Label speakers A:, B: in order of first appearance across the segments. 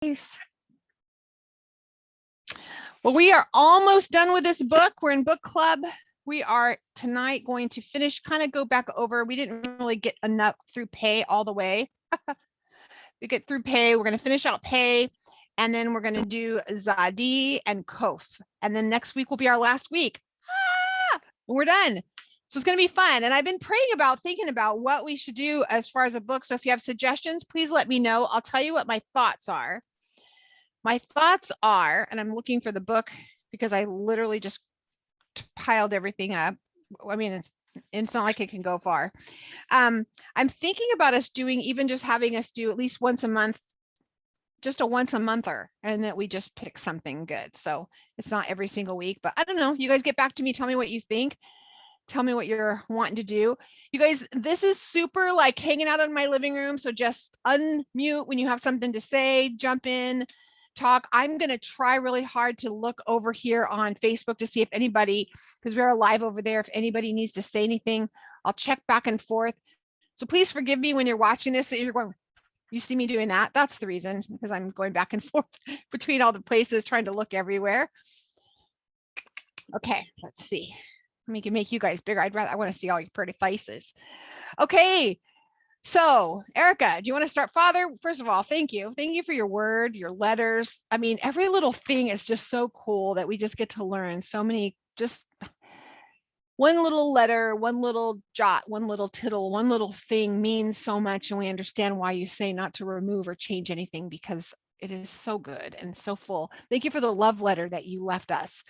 A: Nice. Well, we are almost done with this book. We're in book club. We are tonight going to finish, kind of go back over. We didn't really get enough through pay all the way. We get through pay. We're going to finish out pay. And then we're going to do Tzadi and Kof. And then next week will be our last week. We're done. So it's going to be fun. And I've been thinking about what we should do as far as a book. So if you have suggestions, please let me know. I'll tell you what my thoughts are. My thoughts are, and I'm looking for the book because I literally just piled everything up. I mean, it's not like it can go far. I'm thinking about us doing, even just having us do at least once a month, just a once a monther, and that we just pick something good. So it's not every single week, but I don't know. You guys get back to me. Tell me what you think. Tell me what you're wanting to do. You guys, this is super like hanging out in my living room. So just unmute when you have something to say, jump in, talk. I'm going to try really hard to look over here on Facebook to see if anybody, because we're live over there, if anybody needs to say anything. I'll check back and forth. So please forgive me when you're watching this, that you're going, you see me doing that. That's the reason, because I'm going back and forth between all the places, trying to look everywhere. Okay, let's see. Let me make you guys bigger. I want to see all your pretty faces. Okay. So Erica, do you want to start? Father, first of all, thank you. Thank you for your word, your letters. I mean, every little thing is just so cool that we just get to learn so many, just one little letter, one little jot, one little tittle, one little thing means so much. And we understand why you say not to remove or change anything, because it is so good and so full. Thank you for the love letter that you left us,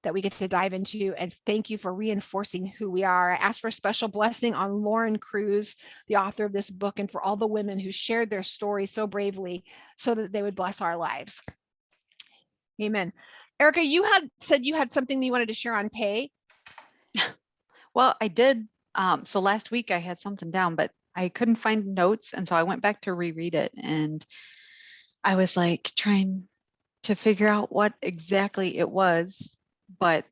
A: that we get to dive into. And thank you for reinforcing who we are. I ask for a special blessing on Lauren Cruz, the author of this book, and for all the women who shared their stories so bravely so that they would bless our lives. Amen. Erica, you had said you had something you wanted to share on pay.
B: Well, I did. So last week I had something down, but I couldn't find notes. And so I went back to reread it. And I was like trying to figure out what exactly it was. But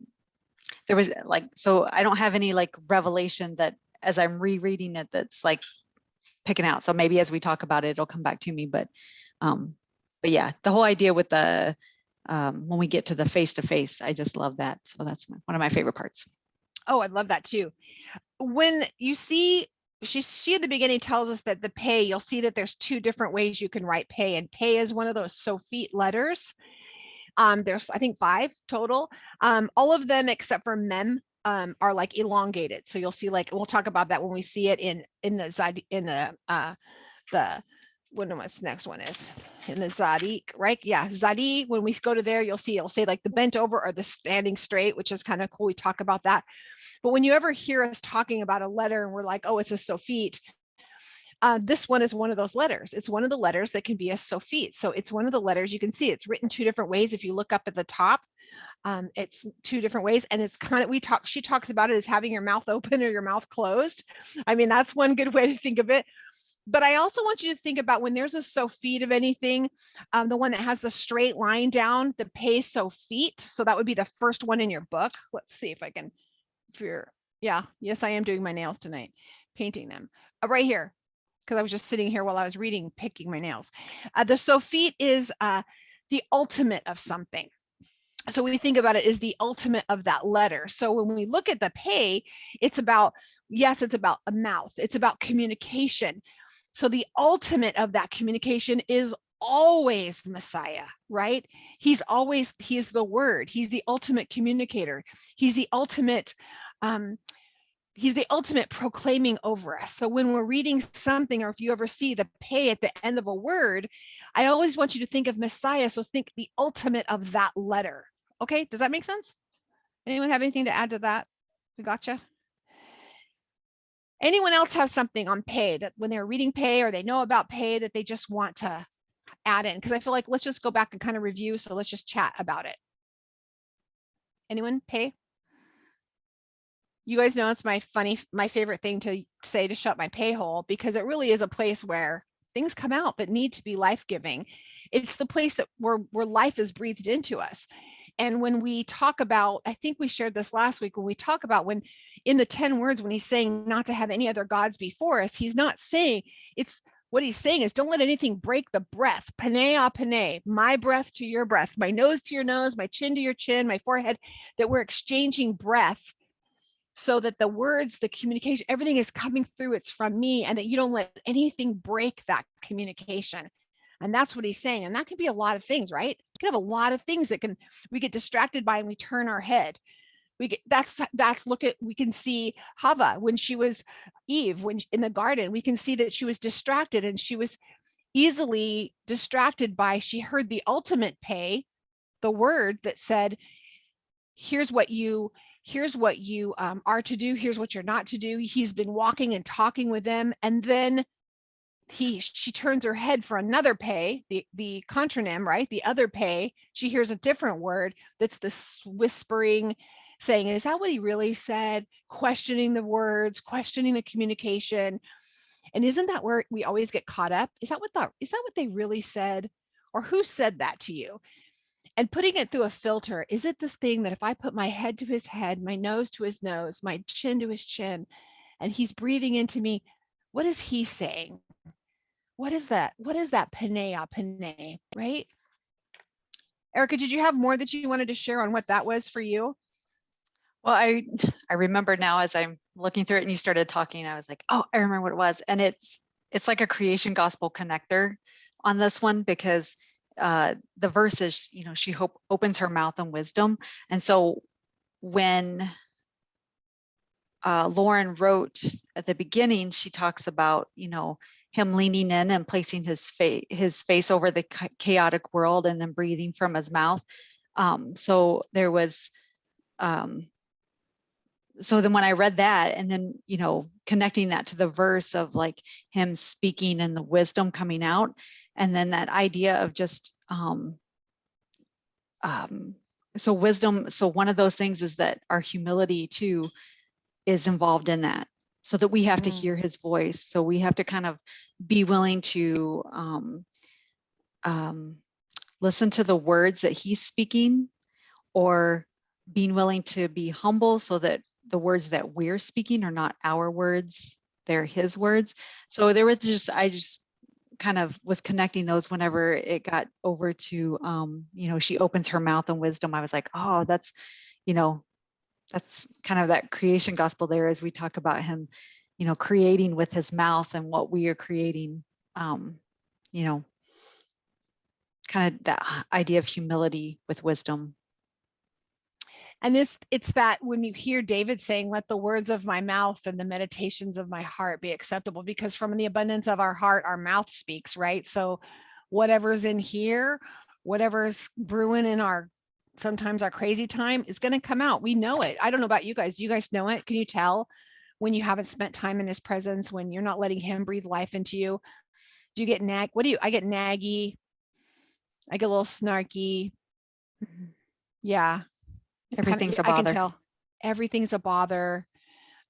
B: there was like, so I don't have any like revelation that as I'm rereading it, that's like picking out. So maybe as we talk about it, it'll come back to me. But yeah, the whole idea with the, when we get to the face-to-face, I just love that. So that's one of my favorite parts.
A: Oh, I love that too. When you see, she at the beginning tells us that the pay, you'll see that there's two different ways you can write pay, and pay is one of those Sophite letters. There's, I think, 5 total. All of them except for mem are like elongated. So you'll see, like, we'll talk about that when we see it in the what's next one is in the Tzadi, right? Yeah, Tzadi. When we go to there, you'll see it'll say like the bent over or the standing straight, which is kind of cool. We talk about that. But when you ever hear us talking about a letter and we're like, oh, it's a Sophite, this one is one of those letters. It's one of the letters that can be a Sophite. So it's one of the letters, you can see it's written 2 different ways. If you look up at the top, it's 2 different ways. And it's kind of, she talks about it as having your mouth open or your mouth closed. I mean, that's one good way to think of it. But I also want you to think about when there's a Sophite of anything, the one that has the straight line down, the pay Sophite. So that would be the first one in your book. Let's see if I can, yes, I am doing my nails tonight, painting them right here, because I was just sitting here while I was reading, picking my nails. The Sophite is the ultimate of something. So when we think about it, is the ultimate of that letter. So when we look at the pay, it's about, yes, it's about a mouth. It's about communication. So the ultimate of that communication is always Messiah, right? He's the word. He's the ultimate communicator. He's the ultimate proclaiming over us. So when we're reading something, or if you ever see the pay at the end of a word, I always want you to think of Messiah. So think the ultimate of that letter. Okay, does that make sense? Anyone have anything to add to that? We gotcha. Anyone else have something on pay that when they're reading pay or they know about pay that they just want to add in? Because I feel like let's just go back and kind of review. So let's just chat about it. Anyone pay? You guys know it's my favorite thing to say to shut my pay hole, because it really is a place where things come out that need to be life-giving. It's the place that where life is breathed into us. And when we talk about, I think we shared this last week, when we talk about when in the 10 words, when he's saying not to have any other gods before us, he's not saying, it's what he's saying is, don't let anything break the breath. Panea panea, my breath to your breath, my nose to your nose, my chin to your chin, my forehead, that we're exchanging breath so that the words, the communication, everything is coming through. It's from me, and that you don't let anything break that communication. And that's what he's saying. And that can be a lot of things, right? You can have a lot of things that we get distracted by, and we turn our head. We can see Hava when she was Eve, when in the garden, we can see that she was distracted, and she was easily distracted by, she heard the ultimate pay, the word that said, here's what you are to do, here's what you're not to do. He's been walking and talking with them, and then she turns her head for another pay, the contronym, right? The other pay. She hears a different word that's this whispering, saying, is that what he really said? Questioning the words, questioning the communication. And isn't that where we always get caught up? Is that what they really said? Or who said that to you? And putting it through a filter, is it this thing that if I put my head to his head, my nose to his nose, my chin to his chin, and he's breathing into me, what is he saying? What is that? What is that panea panea, right? Erica, did you have more that you wanted to share on what that was for you?
B: Well, I remember now as I'm looking through it and you started talking, I was like, oh, I remember what it was. And it's like a creation gospel connector on this one, because the verse is, she opens her mouth in wisdom. And so when Lauren wrote at the beginning, she talks about, him leaning in and placing his face over the chaotic world and then breathing from his mouth. So there was, so then when I read that, and then, connecting that to the verse of like him speaking and the wisdom coming out, and then that idea of just, so wisdom, so one of those things is that our humility too is involved in that, so that we have to hear his voice. So we have to kind of be willing to listen to the words that he's speaking, or being willing to be humble so that the words that we're speaking are not our words, they're his words. So there was I just kind of was connecting those whenever it got over to, she opens her mouth in wisdom. I was like, oh, that's kind of that creation gospel there, as we talk about him, creating with his mouth, and what we are creating, kind of that idea of humility with wisdom.
A: And it's that when you hear David saying, let the words of my mouth and the meditations of my heart be acceptable, because from the abundance of our heart, our mouth speaks, right? So whatever's in here, whatever's brewing in sometimes our crazy time, is going to come out. We know it. I don't know about you guys. Do you guys know it? Can you tell when you haven't spent time in his presence, when you're not letting him breathe life into you? Do you get I get naggy. I get a little snarky. Yeah.
B: Everything's a bother.
A: I can tell everything's a bother.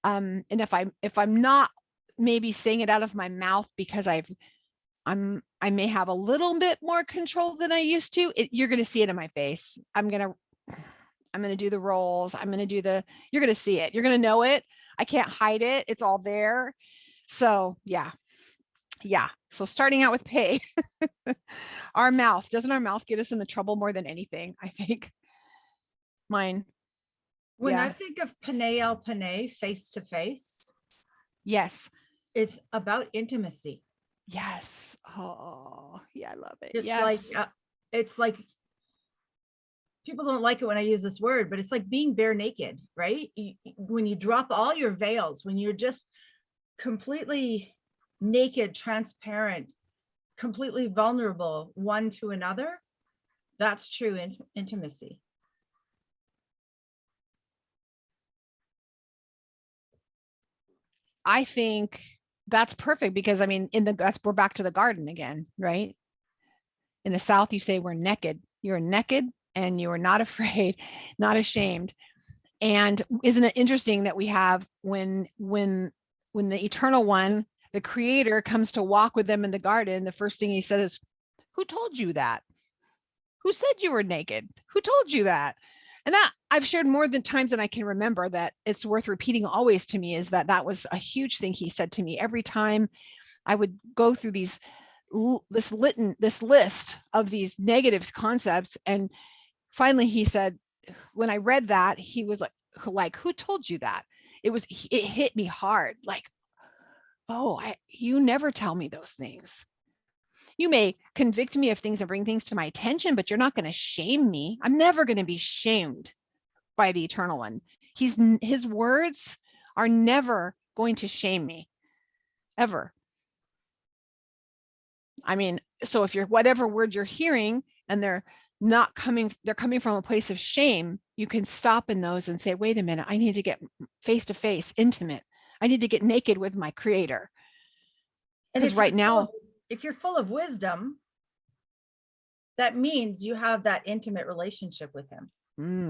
A: And if I'm not maybe saying it out of my mouth because I may have a little bit more control than I used to, you're going to see it in my face. I'm going to do the rolls. You're going to see it. You're going to know it. I can't hide it. It's all there. So yeah. So starting out with pay, doesn't our mouth get us in the trouble more than anything? I think. Mine.
C: When I think of paneo panea, face to face.
A: Yes.
C: It's about intimacy.
A: Yes. Oh, yeah, I love it.
C: It's like people don't like it when I use this word, but it's like being bare naked, right? When you drop all your veils, when you're just completely naked, transparent, completely vulnerable one to another, that's true intimacy.
A: I think that's perfect, because I mean, we're back to the garden again, right? In the South, you say we're naked. You're naked and you are not afraid, not ashamed. And isn't it interesting that we have when the Eternal One, the Creator, comes to walk with them in the garden, the first thing he says is, who told you that? Who said you were naked? Who told you that? And that I've shared more than times than I can remember, that it's worth repeating always to me, is that that was a huge thing he said to me every time I would go through this list of these negative concepts. And finally he said, when I read that, he was like, who told you that? It hit me hard. Like, oh, you never tell me those things. You may convict me of things and bring things to my attention, but you're not going to shame me. I'm never going to be shamed by the Eternal One. His words are never going to shame me, ever. I mean, so if you're, whatever word you're hearing and they're coming from a place of shame, you can stop in those and say, wait a minute, I need to get face to face, intimate. I need to get naked with my Creator. Because right now,
C: if you're full of wisdom, that means you have that intimate relationship with him.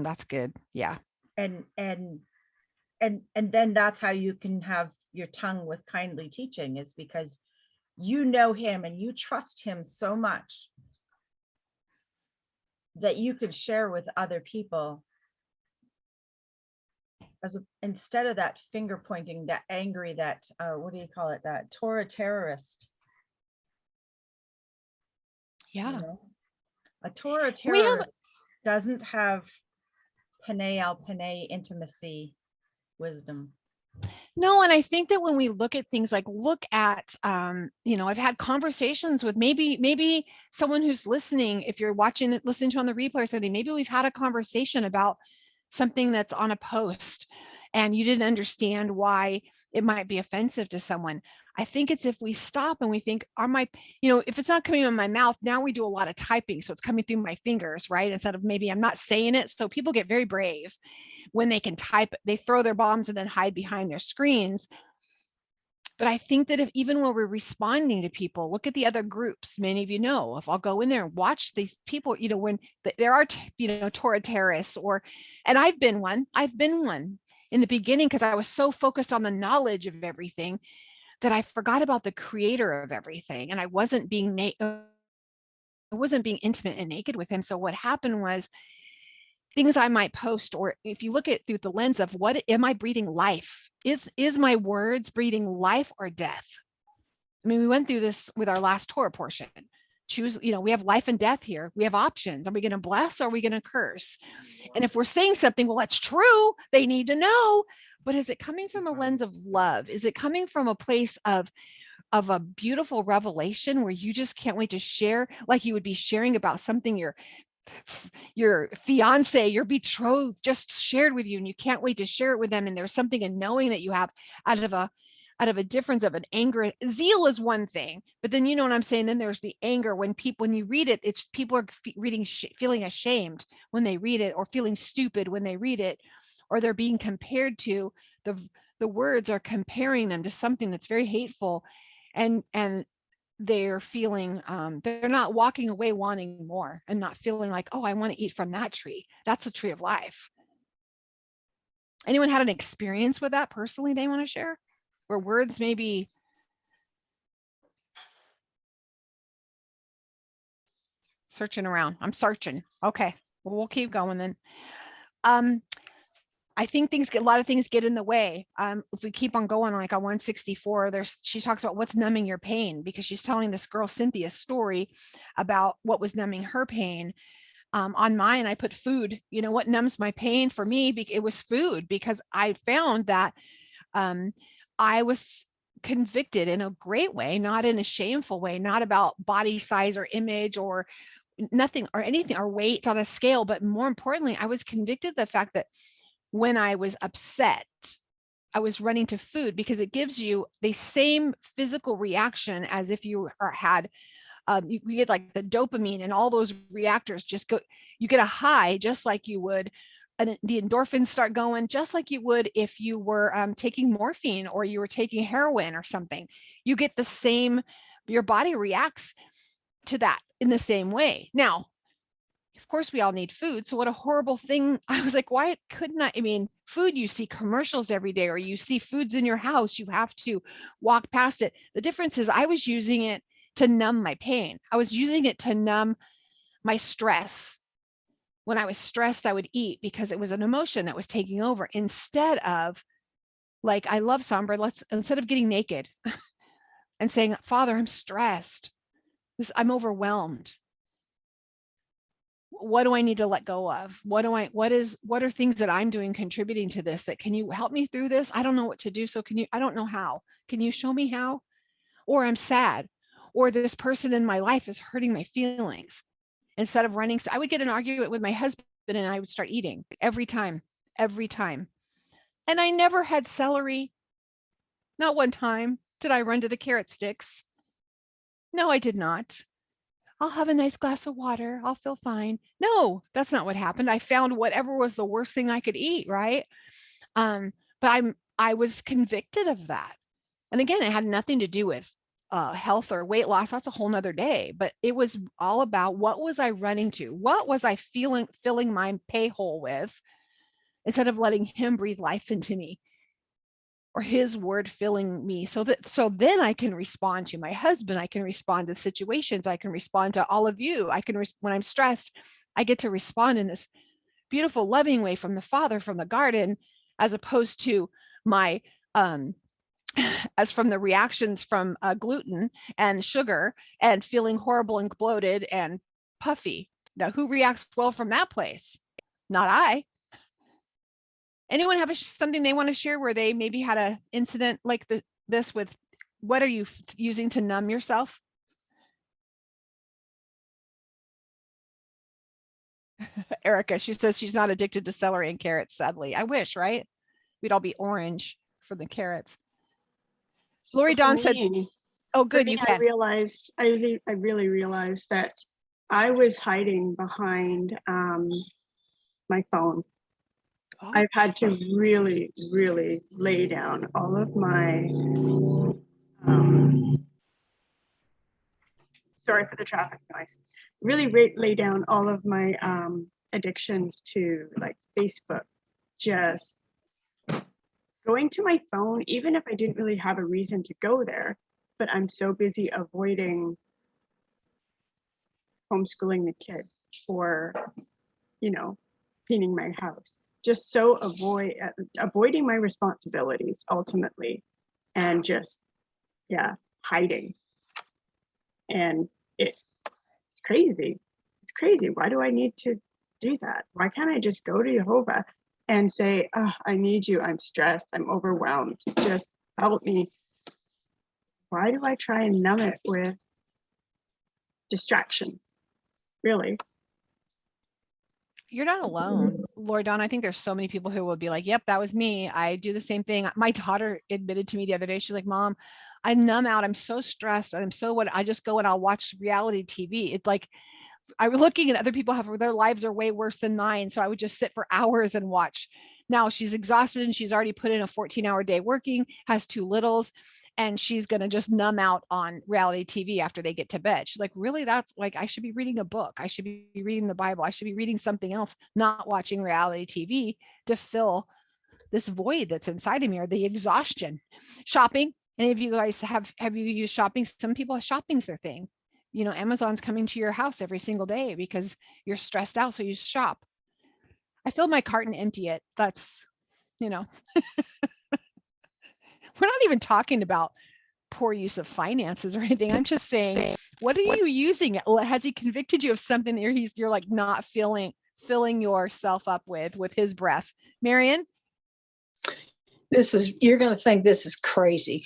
A: That's good. Yeah.
C: And then that's how you can have your tongue with kindly teaching, is because you know him and you trust him so much that you could share with other people, instead of that finger pointing, that angry, that what do you call it, that Torah terrorist.
A: Yeah.
C: You know? A Torah terrorist doesn't have Panei al Panei intimacy wisdom.
A: No, and I think that when we look at things like, look at, I've had conversations with maybe someone who's listening, if you're listening to on the replay or something, maybe we've had a conversation about something that's on a post and you didn't understand why it might be offensive to someone. I think it's if we stop and we think, if it's not coming out of my mouth, now we do a lot of typing. So it's coming through my fingers, right? Instead of maybe I'm not saying it. So people get very brave when they can type, they throw their bombs and then hide behind their screens. But I think that even when we're responding to people, look at the other groups. Many of you know, if I'll go in there and watch these people, when there are, Torah terrorists, and I've been one in the beginning, because I was so focused on the knowledge of everything that I forgot about the Creator of everything. And I wasn't being intimate and naked with him. So what happened was, things I might post, or if you look at through the lens of what am I breathing life? Is my words breathing life or death? I mean, we went through this with our last Torah portion. Choose, we have life and death here. We have options. Are we going to bless or are we going to curse? And if we're saying something, well, that's true, they need to know. But is it coming from a lens of love? Is it coming from a place of a beautiful revelation where you just can't wait to share, like you would be sharing about something your fiance, your betrothed just shared with you, and you can't wait to share it with them, and there's something in knowing that you have out of a difference of an anger. Zeal is one thing, but then, you know what I'm saying, then there's the anger when you read it, it's people are feeling ashamed when they read it, or feeling stupid when they read it, or they're being compared to the words are comparing them to something that's very hateful, and they're feeling, they're not walking away wanting more and not feeling like, oh, I want to eat from that tree. That's the tree of life. Anyone had an experience with that personally they want to share? Where words maybe searching around. I'm searching. Okay, well, we'll keep going then. I think a lot of things get in the way. If we keep on going, like on 164, she talks about what's numbing your pain, because she's telling this girl Cynthia's story about what was numbing her pain. On mine, I put food. What numbs my pain for me? It was food, because I found that I was convicted in a great way, not in a shameful way, not about body size or image or nothing or anything or weight on a scale, but more importantly, I was convicted of the fact that when I was upset, I was running to food, because it gives you the same physical reaction as if you had, you get like the dopamine and all those reactors just go, you get a high just like you would, and the endorphins start going just like you would if you were taking morphine or you were taking heroin or something. You get the same, your body reacts to that in the same way. Now, of course, we all need food. So what a horrible thing. I was like, why couldn't I mean, food, you see commercials every day, or you see foods in your house, you have to walk past it. The difference is I was using it to numb my pain. I was using it to numb my stress. When I was stressed, I would eat because it was an emotion that was taking over, instead of, like, I love Sombra, instead of getting naked and saying, Father, I'm stressed. I'm overwhelmed. What do I need to let go of? What are things that I'm doing contributing to this, that can you help me through this? I don't know what to do. So I don't know how. Can you show me how? Or I'm sad, or this person in my life is hurting my feelings. Instead of running, so I would get an argument with my husband and I would start eating every time. And I never had celery. Not one time did I run to the carrot sticks. No, I did not. I'll have a nice glass of water. I'll feel fine. No, that's not what happened. I found whatever was the worst thing I could eat, right? But I was convicted of that. And again, it had nothing to do with health or weight loss. That's a whole nother day. But it was all about, what was I running to? What was I filling my pay hole with, instead of letting him breathe life into me, or his word filling me, so then I can respond to my husband. I can respond to situations. I can respond to all of you. When I'm stressed, I get to respond in this beautiful, loving way from the Father, from the garden, as opposed to my as from the reactions from gluten and sugar, and feeling horrible and bloated and puffy. Now, who reacts well from that place? Not I. Anyone have something they want to share where they maybe had an incident like this with, what are you using to numb yourself? Erica, she says she's not addicted to celery and carrots, sadly. I wish, right? We'd all be orange for the carrots. Lori Dawn said, oh, good, you can.
D: I really realized that I was hiding behind my phone.
A: Oh.
D: I've had to really, really lay down all of my, sorry for the traffic noise, really lay down all of my addictions to, like, Facebook, just going to my phone, even if I didn't really have a reason to go there, but I'm so busy avoiding homeschooling the kids, or, cleaning my house. Just so avoiding my responsibilities ultimately, and just, hiding. And it's crazy. It's crazy. Why do I need to do that? Why can't I just go to Jehovah and say, oh, I need you. I'm stressed. I'm overwhelmed. Just help me. Why do I try and numb it with distractions? Really?
A: You're not alone, Lord Dawn. I think there's so many people who will be like, yep, that was me. I do the same thing. My daughter admitted to me the other day, she's like, Mom, I numb out. I'm so stressed. And I just go and I'll watch reality TV. It's like, I'm looking at other people their lives are way worse than mine. So I would just sit for hours and watch. Now she's exhausted and she's already put in a 14-hour day working, has 2 littles, and she's going to just numb out on reality TV after they get to bed. She's like, really? That's like, I should be reading a book. I should be reading the Bible. I should be reading something else, not watching reality TV to fill this void that's inside of me, or the exhaustion. Shopping. Any of you guys have you used shopping? Some people, shopping's their thing. Amazon's coming to your house every single day because you're stressed out. So you shop. I fill my cart and empty it. That's, we're not even talking about poor use of finances or anything. I'm just saying, what are you using? Has he convicted you of something that you're like not filling yourself up with his breath? Marion?
E: You're going to think this is crazy.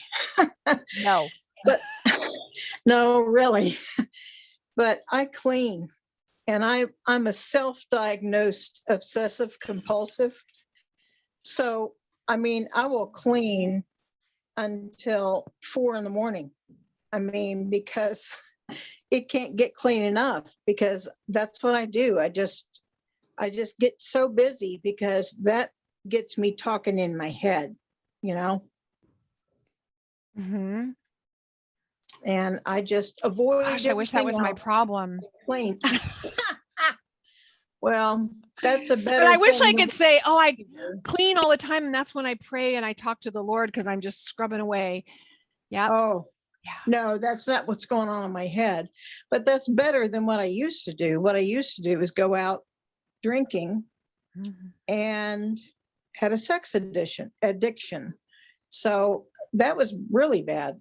A: No.
E: But no, really. But I clean, and I'm a self-diagnosed obsessive compulsive. So, I will clean until 4 a.m. Because it can't get clean enough, because that's what I do. I just get so busy, because that gets me talking in my head,
A: Mm-hmm.
E: And I just avoid.
A: Gosh, I wish that was my problem.
E: Clean. Well, that's a better.
A: But I wish I could say, oh, I clean all the time, and that's when I pray and I talk to the Lord, because I'm just scrubbing away. Yeah.
E: Oh,
A: yeah.
E: No, that's not what's going on in my head. But that's better than what I used to do. What I used to do is go out drinking
A: Mhm.
E: and had a sex addiction. So that was really bad.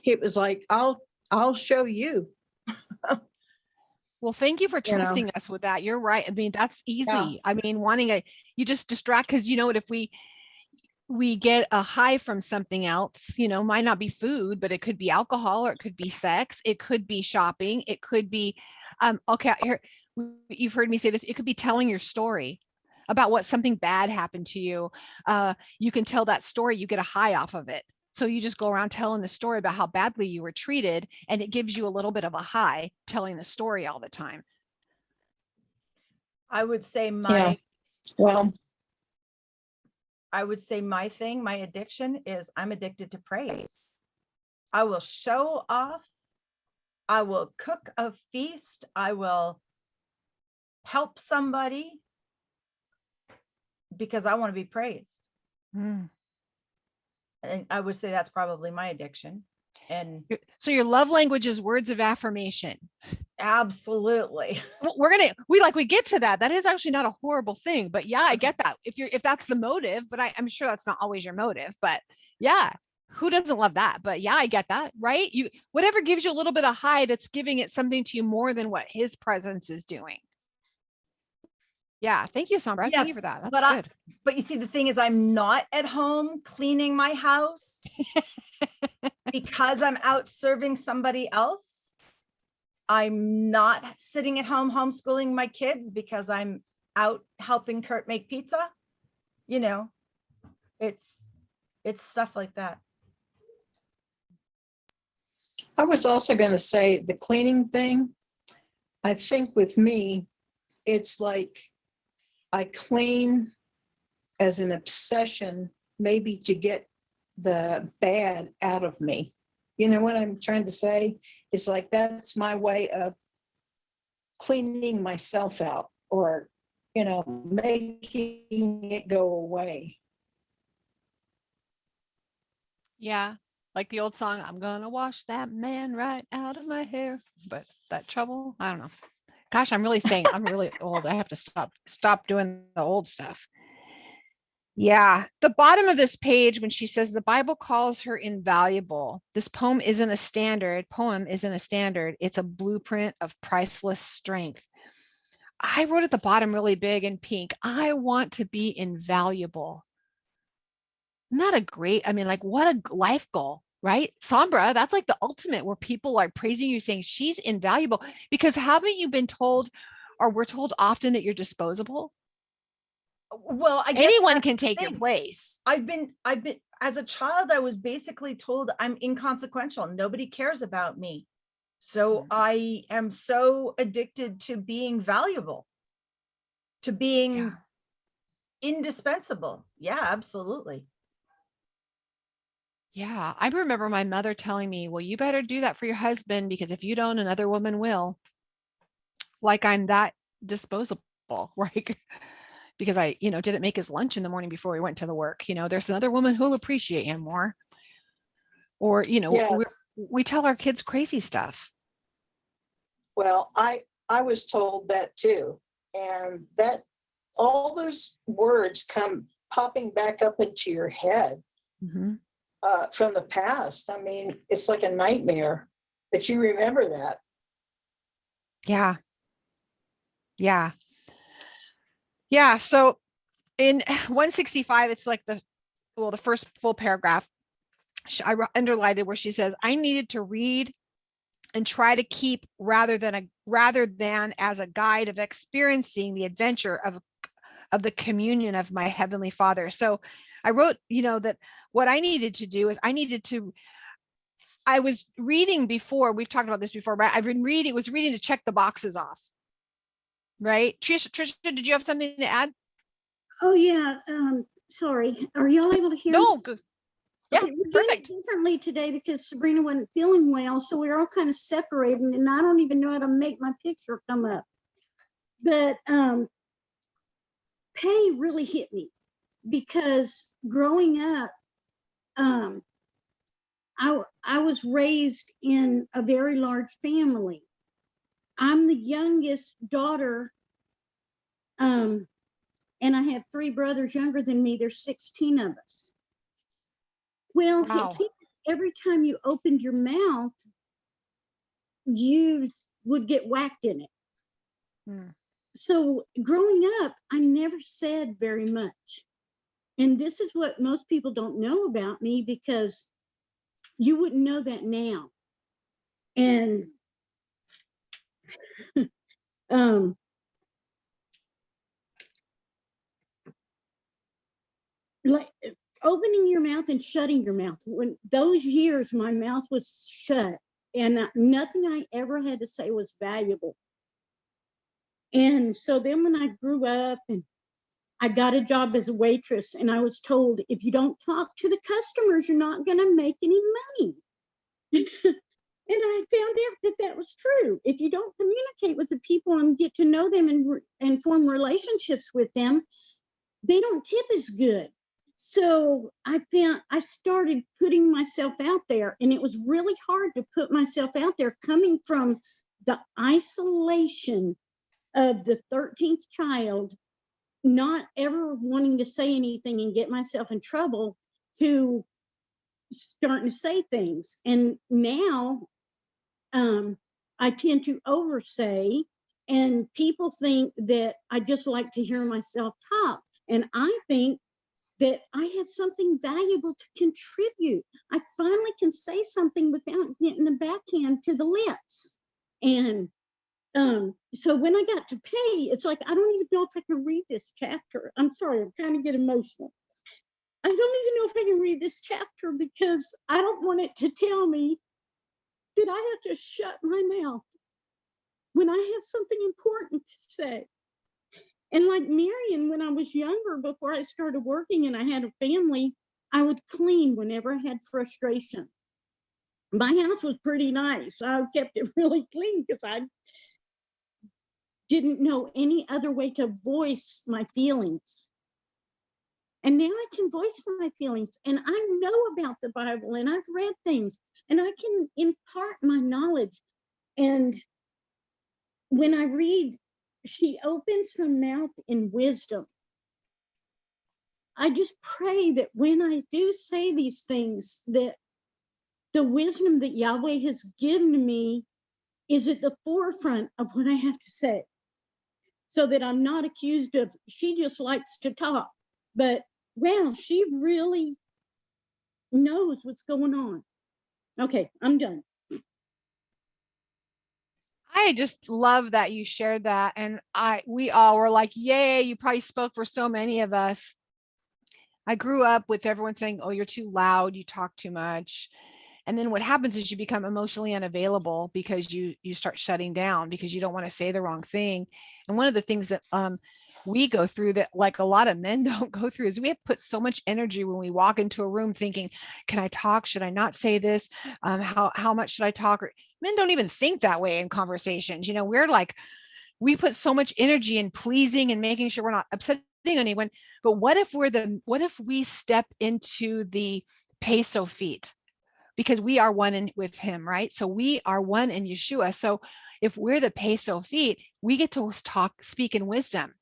E: It was like, I'll show you,
A: Well, thank you for
E: you know.
A: trusting us with that. You're right. I mean, that's
E: Yeah.
A: easy. I mean, you just distract, because you know what, if we get a high from something else, might not be food, but it could be alcohol, or it could be sex, it could be shopping, it could be okay, here, you've heard me say this, it could be telling your story about what something bad happened to you. You can tell that story, you get a high off of it. So you just go around telling the story about how badly you were treated, and it gives you a little bit of a high telling the story all the time.
C: I would say
E: Yeah. Well,
C: my addiction is I'm addicted to praise. I will show off. I will cook a feast. I will help somebody because I want to be praised.
A: Mm.
C: And I would say that's probably my addiction. And
A: So your love language is words of affirmation.
C: absolutely.
A: We get to that. That is actually not a horrible thing, but yeah, I get that. If that's the motive, but I'm sure that's not always your motive, but yeah, who doesn't love that? But yeah, I get that, right? Whatever gives you a little bit of high, that's giving it something to you more than what his presence is doing. Yeah. Thank you, Sombra. Thank you
C: Yes,
A: for that. That's
C: but
A: good.
C: But you see, the thing is, I'm not at home cleaning my house because I'm out serving somebody else. I'm not sitting at home homeschooling my kids because I'm out helping Kurt make pizza. It's stuff like that.
E: I was also going to say the cleaning thing. I think with me, it's like I clean as an obsession, maybe to get the bad out of me. You know what I'm trying to say? It's like that's my way of cleaning myself out, or, making it go away.
A: Yeah. Like the old song, I'm gonna wash that man right out of my hair. But that trouble, I don't know. Gosh, I'm really old. I have to stop doing the old stuff. Yeah. The bottom of this page, when she says the Bible calls her invaluable, this poem isn't a standard. It's a blueprint of priceless strength. I wrote at the bottom really big in pink, I want to be invaluable. Isn't that a great, like, what a life goal, right? Sombra, that's like the ultimate, where people are praising you, saying she's invaluable. Because haven't you been told, or we're told often, that you're disposable?
C: Well, I guess
A: anyone can take your place.
C: I've been as a child, I was basically told I'm inconsequential. Nobody cares about me. So I am so addicted to being valuable, to being indispensable. Yeah, absolutely.
A: Yeah, I remember my mother telling me, well, you better do that for your husband, because if you don't, another woman will. Like I'm that disposable, right? Because I, didn't make his lunch in the morning before he went to the work. There's another woman who'll appreciate him more. Or,
E: Yes.
A: we tell our kids crazy stuff.
E: Well, I was told that too. And that all those words come popping back up into your head from the past. I mean, it's like a nightmare, but you remember that.
A: Yeah. Yeah. Yeah. So in 165, it's like the first full paragraph. I underlined it where she says, I needed to read and try to keep rather than as a guide of experiencing the adventure of the communion of my Heavenly Father. So I wrote, that what I needed to do is I was reading before, we've talked about this before, right? I've been reading to check the boxes off. Right? Trisha, did you have something to add?
F: Oh yeah. Sorry. Are y'all able to hear
A: No,
F: me?
A: good. Yeah,
F: okay, we're
A: perfect.
F: doing it differently today because Sabrina wasn't feeling well, so we're all kind of separated, and I don't even know how to make my picture come up. But pay really hit me because growing up, I was raised in a very large family. I'm the youngest daughter And I have 3 brothers younger than me. There's 16 of us. Well,
A: Wow.
F: it seemed every time you opened your mouth, you would get whacked in it.
A: Hmm.
F: So growing up, I never said very much. And this is what most people don't know about me, because you wouldn't know that now. And like opening your mouth and shutting your mouth. When those years, my mouth was shut, and nothing I ever had to say was valuable. And so then when I grew up and I got a job as a waitress, and I was told, if you don't talk to the customers, you're not going to make any money. And I found out that that was true. If you don't communicate with the people and get to know them and form relationships with them, they don't tip as good. So I started putting myself out there, and it was really hard to put myself out there, coming from the isolation of the 13th child, not ever wanting to say anything and get myself in trouble, to starting to say things. And now I tend to oversay, and people think that I just like to hear myself talk. And I think that I have something valuable to contribute. I finally can say something without getting the backhand to the lips. And so when I got to pay, it's like, I don't even know if I can read this chapter. I'm sorry, I'm kind of get emotional. I don't even know if I can read this chapter, because I don't want it to tell me that I have to shut my mouth when I have something important to say. And like Marion, when I was younger, before I started working and I had a family, I would clean whenever I had frustration. My house was pretty nice. I kept it really clean because I didn't know any other way to voice my feelings. And now I can voice my feelings, and I know about the Bible, and I've read things, and I can impart my knowledge. And when I read, she opens her mouth in wisdom, I just pray that when I do say these things, that the wisdom that Yahweh has given to me is at the forefront of what I have to say, so that I'm not accused of, she just likes to talk. But wow, she really knows what's going on. Okay, I'm done.
A: I just love that you shared that. And we all were like, yay, you probably spoke for so many of us. I grew up with everyone saying, oh, you're too loud, you talk too much. And then what happens is you become emotionally unavailable, because you start shutting down because you don't want to say the wrong thing. And one of the things that we go through, that like a lot of men don't go through, is we have put so much energy when we walk into a room thinking, can I talk? Should I not say this? How much should I talk? Or men don't even think that way in conversations. You know, we're like, we put so much energy in pleasing and making sure we're not upsetting anyone. But what if we step into the peso feet? Because we are one with him, right? So we are one in Yeshua. So if we're the peso feet, we get to speak in wisdom.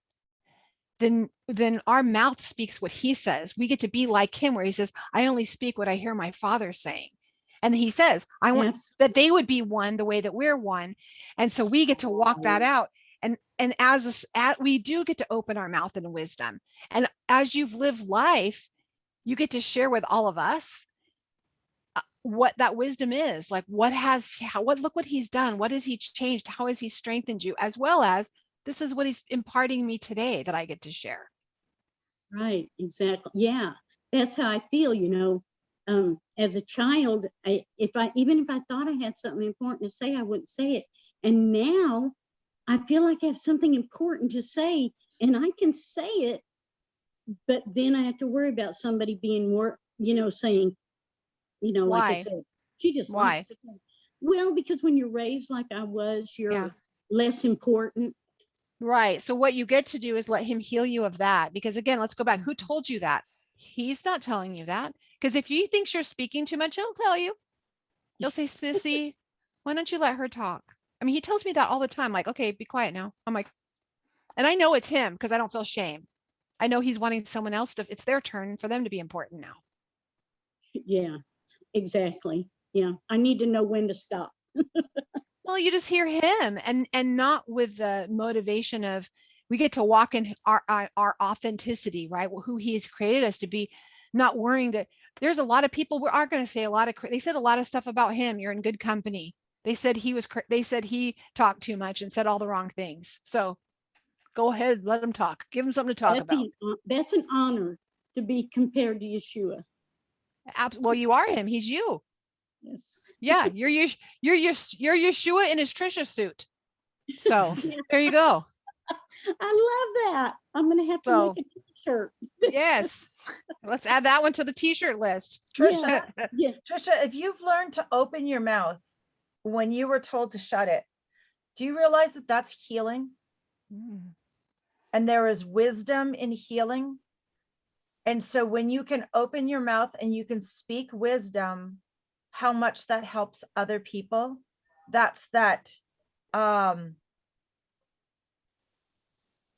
A: Then our mouth speaks what he says. We get to be like him, where he says, I only speak what I hear my Father saying. And he says, I want that they would be one the way that we're one. And so we get to walk that out. And as we do get to open our mouth in wisdom. And as you've lived life, you get to share with all of us what that wisdom is. Like, look what he's done. What has he changed? How has he strengthened you? As well as, this is what he's imparting me today that I get to share.
F: Right, exactly. Yeah, that's how I feel, you know. As a child, even if I thought I had something important to say, I wouldn't say it. And now I feel like I have something important to say, and I can say it, but then I have to worry about somebody being more, saying, like I said, she just likes to. Well, because when you're raised like I was, you're less important.
A: Right. So what you get to do is let him heal you of that. Because again, let's go back. Who told you that? He's not telling you that. Because if you think you're speaking too much, he'll tell you. He'll say, Sissy, why don't you let her talk? I mean, he tells me that all the time. Like, okay, be quiet now. I'm like, And I know it's him because I don't feel shame. I know he's wanting someone else to, it's their turn for them to be important now.
F: Yeah, exactly. Yeah, I need to know when to stop.
A: Well, you just hear him and not with the motivation of we get to walk in our authenticity, right? Well, who he has created us to be, not worrying that there's a lot of people we are going to say a lot of, they said a lot of stuff about him. You're in good company. They said they said he talked too much and said all the wrong things. So go ahead, let him talk. Give him something to talk about.
F: That's an honor to be compared to Yeshua.
A: Well, you are him. He's you.
F: Yes.
A: Yeah, you're Yeshua in his Trisha suit. So there you go.
F: I love that. I'm gonna have to
A: So
F: make a t-shirt.
A: yes, let's add that one to the t-shirt list.
C: Trisha,
F: Yeah.
C: Trisha, if you've learned to open your mouth when you were told to shut it, do you realize that that's healing? And there is wisdom in healing. And so when you can open your mouth and you can speak wisdom, how much that helps other people. That's that,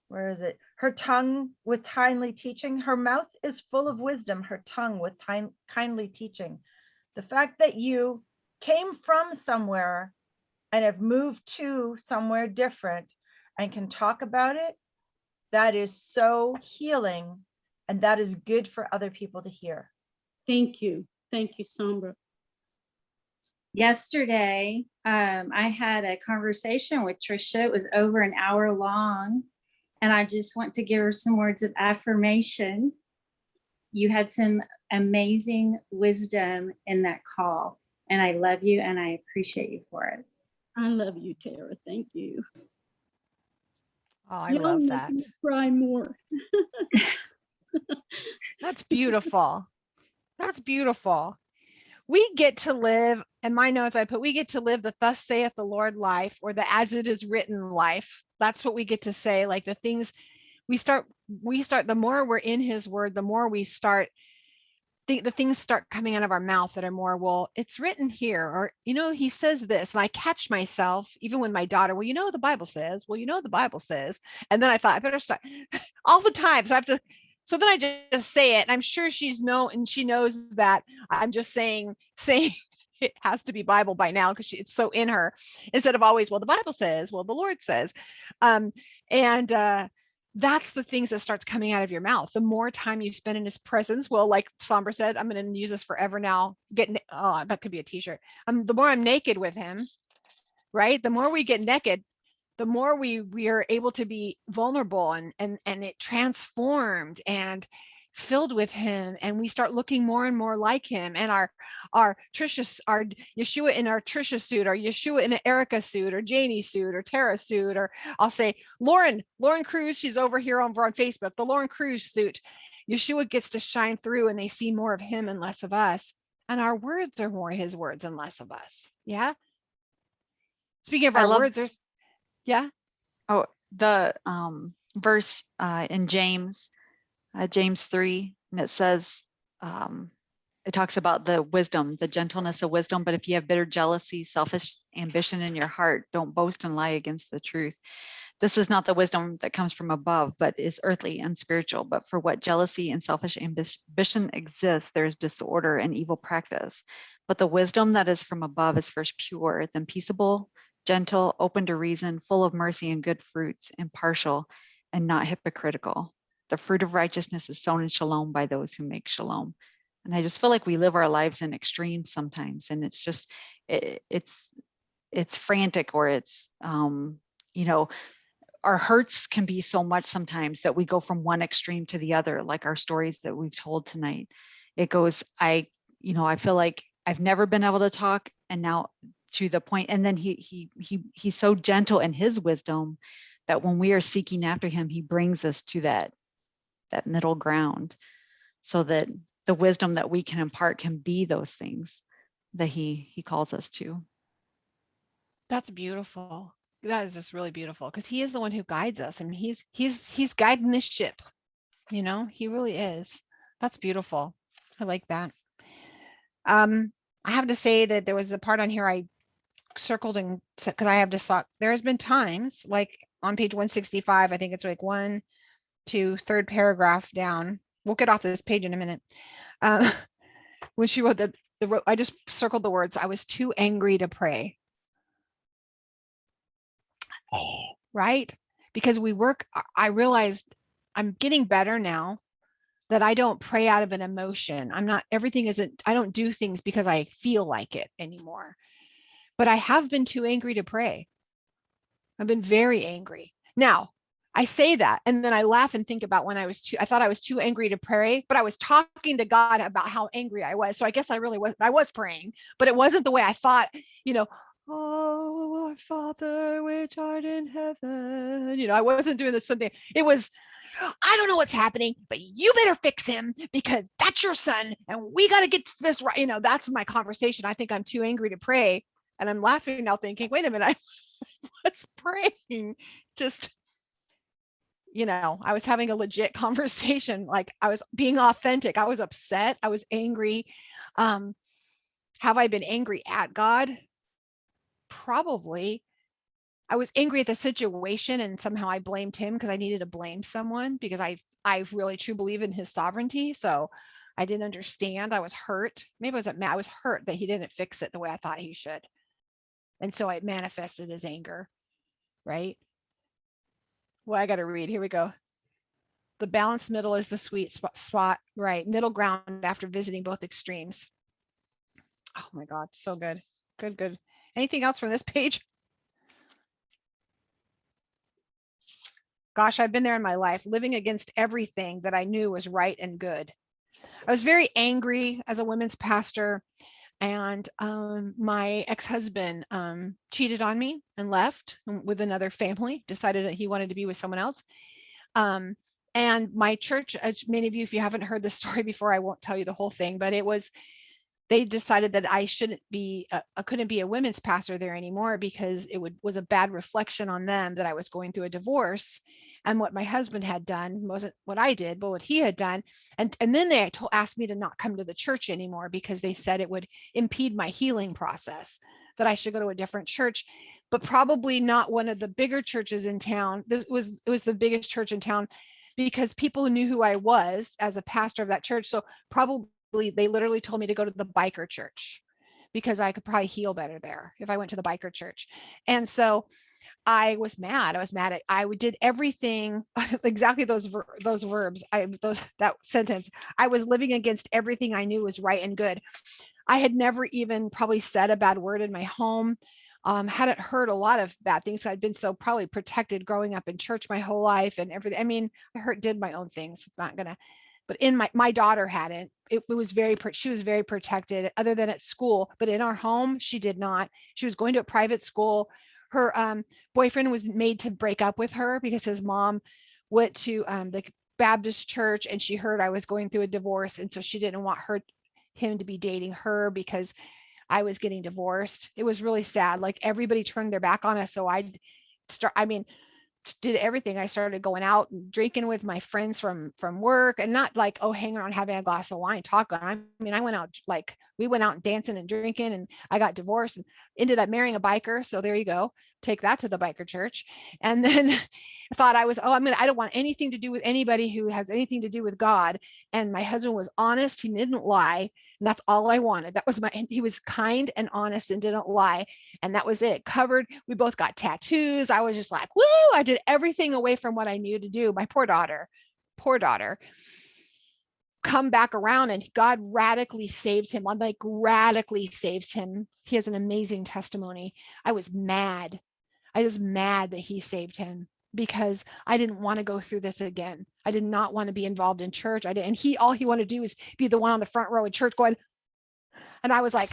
C: where is it? Her tongue with kindly teaching. Her mouth is full of wisdom, her tongue with kindly teaching. The fact that you came from somewhere and have moved to somewhere different and can talk about it, that is so healing, and that is good for other people to hear.
F: Thank you, Sombra.
G: Yesterday, I had a conversation with Trisha. It was over an hour long, and I just want to give her some words of affirmation. You had some amazing wisdom in that call, and I love you and I appreciate you for it.
F: I love you, Tara. Thank you.
A: Oh, I love that.
F: Make me cry more.
A: That's beautiful. That's beautiful. We get to live, in my notes I put, we get to live the thus saith the Lord life, or the as it is written life. That's what we get to say. Like the things we start, the more we're in his word, the more we start, the things start coming out of our mouth that are more, well, it's written here, or, you know, he says this. And I catch myself, even with my daughter, well, you know, the Bible says, well, you know, the Bible says. And then I thought I better start all the time. So I have to, so then I just say it. And I'm sure she knows that I'm just saying it has to be Bible by now, because it's so in her, instead of always, well, the Bible says, well, the Lord says. That's the things that starts coming out of your mouth. The more time you spend in his presence, well, like Sombra said, I'm going to use this forever now. That could be a t-shirt. The more I'm naked with him, right? The more we get naked, the more we are able to be vulnerable and it transformed and filled with him, and we start looking more and more like him. And our Trisha, our Yeshua in our Trisha suit, or Yeshua in an Erica suit, or Janie suit, or Tara suit, or I'll say Lauren Cruz, she's over here on Facebook, the Lauren Cruz suit. Yeshua gets to shine through, and they see more of him and less of us. And our words are more his words and less of us. Yeah. Speaking of our words, there's, yeah.
B: Oh, the verse in James 3, and it says, it talks about the wisdom, the gentleness of wisdom. But if you have bitter jealousy, selfish ambition in your heart, don't boast and lie against the truth. This is not the wisdom that comes from above, but is earthly and spiritual. But for what jealousy and selfish ambition exists, there is disorder and evil practice. But the wisdom that is from above is first pure, then peaceable, gentle, open to reason, full of mercy and good fruits, impartial and not hypocritical. The fruit of righteousness is sown in shalom by those who make shalom. And I just feel like we live our lives in extremes sometimes, and it's just, it's frantic, or it's, you know, our hurts can be so much sometimes that we go from one extreme to the other, like our stories that we've told tonight. It goes, I feel like I've never been able to talk, and now to the point, and then he's so gentle in his wisdom that when we are seeking after him, he brings us to that middle ground, so that the wisdom that we can impart can be those things that he calls us to.
A: That's beautiful. That is just really beautiful, because he is the one who guides us. I mean, he's guiding this ship, you know, he really is. That's beautiful. I like that. I have to say that there was a part on here I circled, and because I have just thought there has been times, like on page 165. I think it's like 1, 2, third paragraph down. We'll get off this page in a minute. When she wrote that, I just circled the words, I was too angry to pray. Right? Because I realized I'm getting better now that I don't pray out of an emotion. I don't do things because I feel like it anymore. But I have been too angry to pray. I've been very angry. Now, I say that, and then I laugh and think about when I thought I was too angry to pray, but I was talking to God about how angry I was. So I guess I was praying, but it wasn't the way I thought, oh, our Father, which art in heaven. I wasn't doing this something. It was, I don't know what's happening, but you better fix him because that's your son. And we got to get this right. That's my conversation. I think I'm too angry to pray. And I'm laughing now thinking, wait a minute, I was praying. Just, I was having a legit conversation. Like I was being authentic. I was upset. I was angry. Have I been angry at God? Probably. I was angry at the situation and somehow I blamed him because I needed to blame someone because I really truly believe in his sovereignty. So I didn't understand. I was hurt. Maybe I wasn't mad. I was hurt that he didn't fix it the way I thought he should. And so it manifested as anger, right? Well, I got to read. Here we go. The balanced middle is the sweet spot, right? Middle ground after visiting both extremes. Oh my God, so good. Good. Anything else from this page? Gosh, I've been there in my life, living against everything that I knew was right and good. I was very angry as a women's pastor, and my ex-husband cheated on me and left with another family, decided that he wanted to be with someone else. And my church, as many of you, if you haven't heard the story before, I won't tell you the whole thing, but they decided that I couldn't be a women's pastor there anymore because it was a bad reflection on them that I was going through a divorce, and what my husband had done wasn't what I did, but what he had done. And then they asked me to not come to the church anymore because they said it would impede my healing process, that I should go to a different church, but probably not one of the bigger churches in town. It was the biggest church in town because people knew who I was as a pastor of that church. So probably they literally told me to go to the biker church because I could probably heal better there if I went to the biker church. And so I was mad. I did everything, exactly those verbs, that sentence. I was living against everything I knew was right and good. I had never even probably said a bad word in my home. Hadn't heard a lot of bad things. So I'd been so probably protected growing up in church my whole life and everything. I mean, I did my own things. Not gonna, but in my daughter hadn't. She was very protected other than at school, but in our home, she did not. She was going to a private school. Her boyfriend was made to break up with her because his mom went to the Baptist church and she heard I was going through a divorce. And so she didn't want him to be dating her because I was getting divorced. It was really sad. Like everybody turned their back on us. So did everything. I started going out and drinking with my friends from work, and not like, oh, hanging around having a glass of wine, talking. I went out, like we went out dancing and drinking, and I got divorced and ended up marrying a biker. So there you go. Take that to the biker church. And then I thought I don't want anything to do with anybody who has anything to do with God. And my husband was honest. He didn't lie. And that's all I wanted. He was kind and honest and didn't lie. And that was it. Covered. We both got tattoos. I was just like, woo, I did everything away from what I knew to do. My poor daughter, come back around, and God radically saves him. Radically saves him. He has an amazing testimony. I was mad that he saved him because I didn't want to go through this again. I did not want to be involved in church. And all he wanted to do is be the one on the front row at church going. And I was like,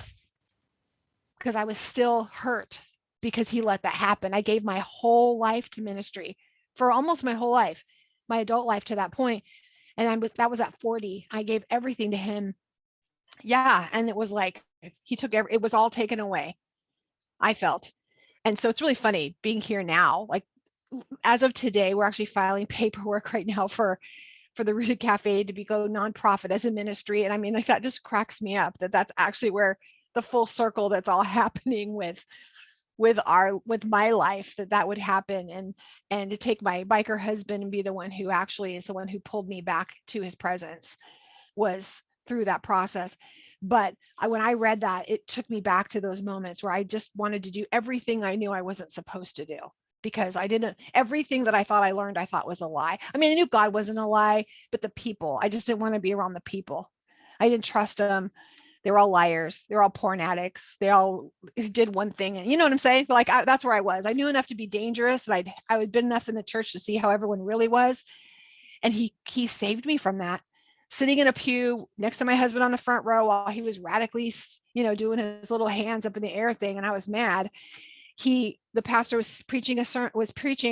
A: because I was still hurt because he let that happen. I gave my whole life to ministry, for almost my whole life, my adult life to that point. And that was at 40. I gave everything to him. Yeah. And it was like, it was all taken away, I felt. And so it's really funny being here now. Like, as of today, we're actually filing paperwork right now for the Rooted Cafe to go nonprofit as a ministry. And I mean, like, that just cracks me up that that's actually where the full circle that's all happening with with my life that would happen, and to take my biker husband and be the one who actually is the one who pulled me back to his presence was through that process. But when I read that, it took me back to those moments where I just wanted to do everything I knew I wasn't supposed to do, because everything that I thought I learned, I thought was a lie. I mean, I knew God wasn't a lie, but the people, I just didn't want to be around the people. I didn't trust them. They were all liars. They're all porn addicts. They all did one thing. And you know what I'm saying? Like, that's where I was. I knew enough to be dangerous. And I had been enough in the church to see how everyone really was. And he saved me from that. Sitting in a pew next to my husband on the front row while he was radically, doing his little hands up in the air thing. And I was mad. The pastor was preaching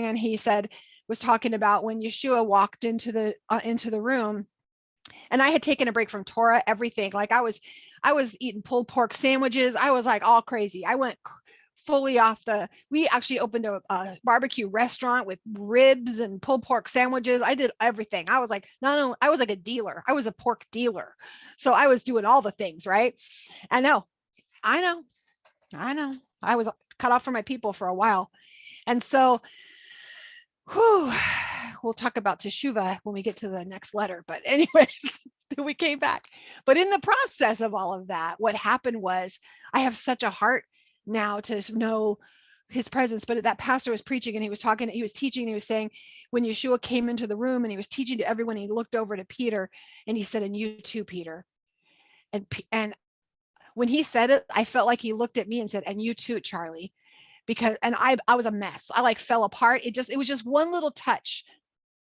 A: and he was talking about when Yeshua walked into the room, and I had taken a break from Torah, everything. Like I was eating pulled pork sandwiches. I was like all crazy. I went fully we actually opened a barbecue restaurant with ribs and pulled pork sandwiches. I did everything. I was like, no, I was like a dealer. I was a pork dealer. So I was doing all the things, right? I know. I was cut off from my people for a while. And so, we'll talk about Teshuvah when we get to the next letter. But anyways, we came back. But in the process of all of that, what happened was I have such a heart now to know his presence. But that pastor was preaching and he was teaching, and he was saying, when Yeshua came into the room and he was teaching to everyone, he looked over to Peter and he said, and you too, Peter. And when he said it, I felt like he looked at me and said, and you too, Charlie. And I was a mess. I like fell apart. It was just one little touch.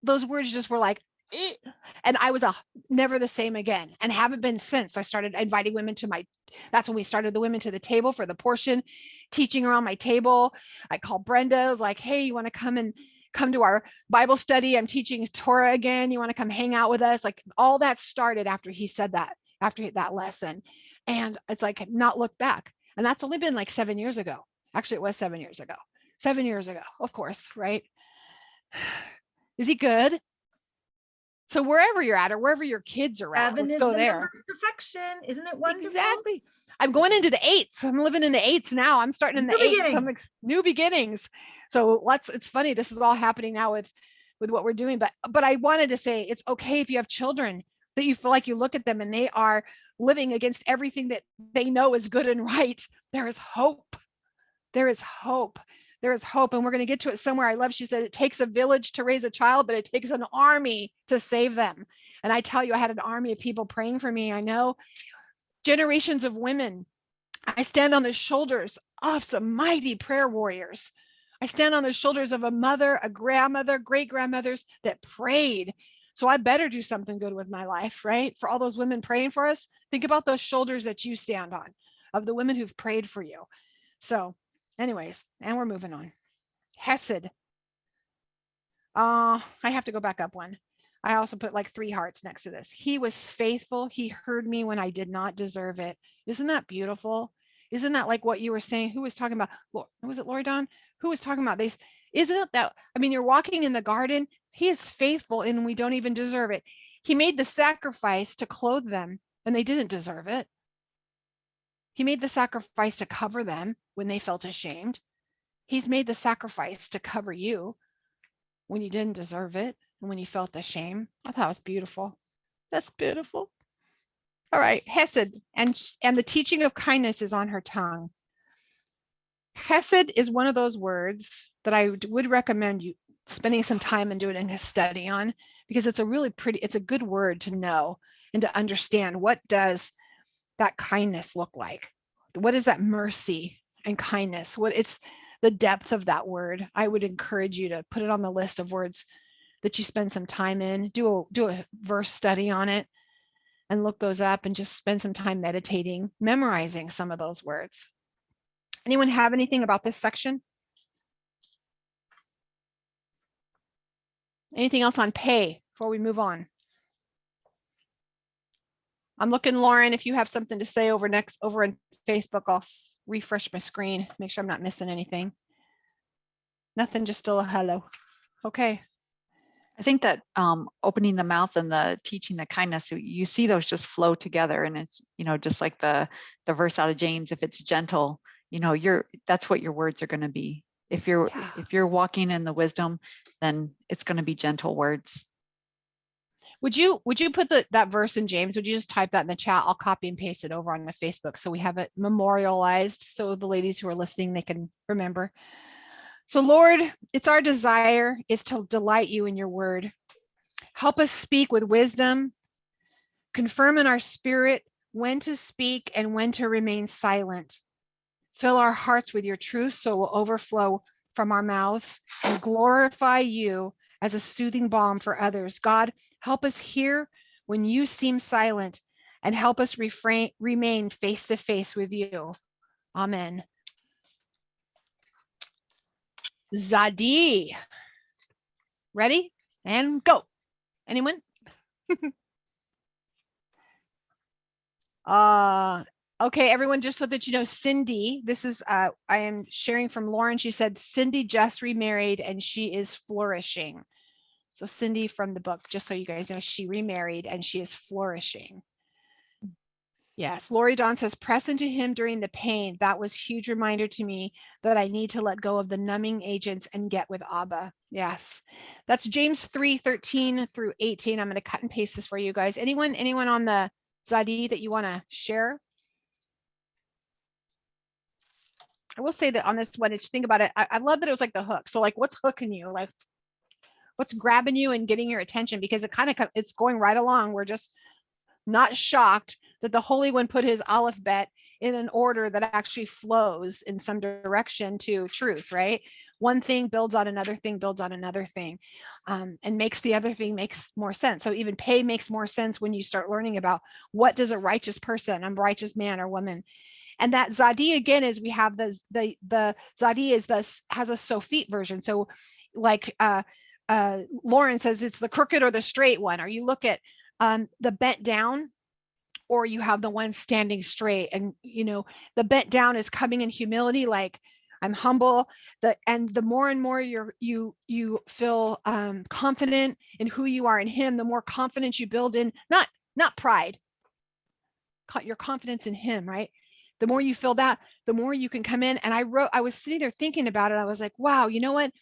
A: Those words just were like, eh. And I was never the same again, and haven't been since. I started inviting women that's when we started the women to the table for the portion, teaching around my table. I called Brenda. I was like, hey, you want to come to our Bible study? I'm teaching Torah again. You want to come hang out with us? Like all that started after he said that, after that lesson. And it's like not look back. And that's only been like 7 years ago. Actually, it was 7 years ago. 7 years ago, of course, right? Is he good? So wherever you're at, or wherever your kids are at, let's go there.
C: Perfection, isn't it wonderful?
A: Exactly. I'm going into the 8s. I'm living in the 8s now. I'm starting in the 8s. New beginnings. So it's funny. This is all happening now with what we're doing. But I wanted to say it's okay if you have children that you feel like you look at them and they are living against everything that they know is good and right. There is hope. There is hope. There is hope. And we're going to get to it somewhere. I love, she said, it takes a village to raise a child, but it takes an army to save them. And I tell you, I had an army of people praying for me. I know generations of women. I stand on the shoulders of some mighty prayer warriors. I stand on the shoulders of a mother, a grandmother, great grandmothers that prayed. So I better do something good with my life, right? For all those women praying for us, think about those shoulders that you stand on, of the women who've prayed for you. So anyways, and we're moving on. Hesed. I have to go back up one. I also put like 3 hearts next to this. He was faithful. He heard me when I did not deserve it. Isn't that beautiful? Isn't that like what you were saying? Who was talking about? Was it Lori Dawn? Who was talking about this? Isn't it that, I mean, you're walking in the garden. He is faithful and we don't even deserve it. He made the sacrifice to clothe them and they didn't deserve it. He made the sacrifice to cover them when they felt ashamed. He's made the sacrifice to cover you when you didn't deserve it and when you felt the shame. I thought it was beautiful. That's beautiful. All right, Hesed, and the teaching of kindness is on her tongue. Hesed is one of those words that I would recommend you spending some time and doing a study on, because it's a good word to know and to understand. What does that kindness look like? What is that mercy and kindness? What it's the depth of that word. I would encourage you to put it on the list of words that you spend some time in. Do a verse study on it and look those up and just spend some time meditating, memorizing some of those words. Anyone have anything about this section? Anything else on pay before we move on? I'm looking, Lauren, if you have something to say over on Facebook, I'll refresh my screen, make sure I'm not missing anything. Nothing, just still a hello. Okay.
B: I think that opening the mouth and the teaching the kindness, you see those just flow together. And it's, just like the verse out of James, if it's gentle, you know, that's what your words are going to be. If
A: Yeah.
B: you're walking in the wisdom, then it's going to be gentle words.
A: Would you put that verse in James? Would you just type that in the chat? I'll copy and paste it over on the Facebook so we have it memorialized, so the ladies who are listening, they can remember. So Lord, it's our desire is to delight you in your word. Help us speak with wisdom, confirm in our spirit when to speak and when to remain silent. Fill our hearts with your truth so it will overflow from our mouths and glorify you as a soothing balm for others. God, help us hear when you seem silent and help us remain face to face with you. Amen. Tzadi. Ready? And go. Anyone? Okay, everyone, just so that you know, Cindy, this is, I am sharing from Lauren. She said, Cindy just remarried and she is flourishing. So Cindy from the book, just so you guys know, she remarried and she is flourishing. Yes, Lori Dawn says, press into him during the pain. That was a huge reminder to me that I need to let go of the numbing agents and get with Abba. Yes, that's James 3:13 through 18. I'm going to cut and paste this for you guys. Anyone on the Tzadi that you want to share? I will say that on this one, think about it. I love that it was like the hook. So like, what's hooking you? Like, what's grabbing you and getting your attention? Because it's going right along. We're just not shocked that the Holy One put his alphabet in an order that actually flows in some direction to truth, right? One thing builds on another thing, builds on another thing, and makes the other thing makes more sense. So even pay makes more sense when you start learning about what does a righteous person, a righteous man or woman. And that Tzadi again is we have the Tzadi is has a Sofit version. So like Lauren says, it's the crooked or the straight one, or you look at the bent down, or you have the one standing straight. And you know, the bent down is coming in humility, like I'm humble. And the more and more you feel confident in who you are in him, the more confidence you build in, not pride, your confidence in him, right? The more you feel that, the more you can come in. And I was sitting there thinking about it. I was like, wow, you know what?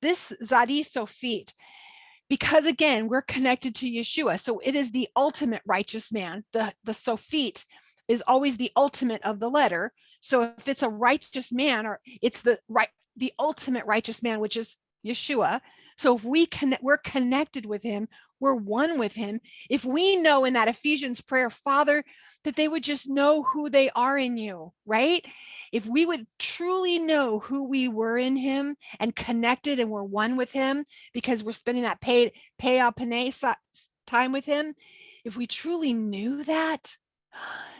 A: This Tzadi Sofit, because again, we're connected to Yeshua. So it is the ultimate righteous man. The Sofit is always the ultimate of the letter. So if it's a righteous man, or it's the ultimate righteous man, which is Yeshua. So if we're connected with him, we're one with him. If we know in that Ephesians prayer, Father, that they would just know who they are in you, right? If we would truly know who we were in him and connected and we're one with him because we're spending that pay time with him, if we truly knew that,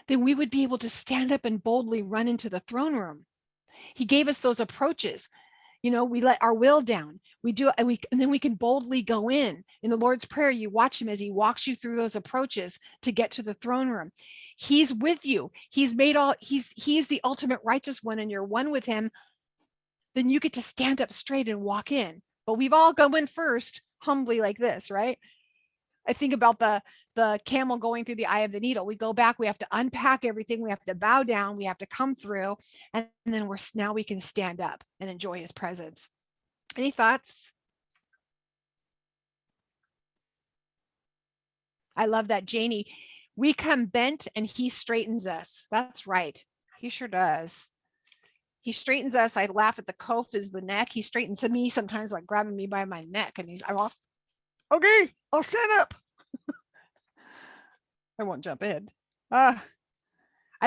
A: then we would be able to stand up and boldly run into the throne room. He gave us those approaches. You know, we let our will down. We do, and then we can boldly go in the Lord's Prayer. You watch him as he walks you through those approaches to get to the throne room. He's with you. He's the ultimate righteous one, and you're one with him. Then you get to stand up straight and walk in. But we've all gone in first, humbly like this, right? I think about the camel going through the eye of the needle. We go back, we have to unpack everything, we have to bow down, we have to come through, and then now we can stand up and enjoy his presence. Any thoughts? I love that, Janie. We come bent and he straightens us. That's right. He sure does. He straightens us. I laugh at the kof is the neck. He straightens me sometimes by grabbing me by my neck, and I'm off. Okay, I'll stand up. I won't jump in. I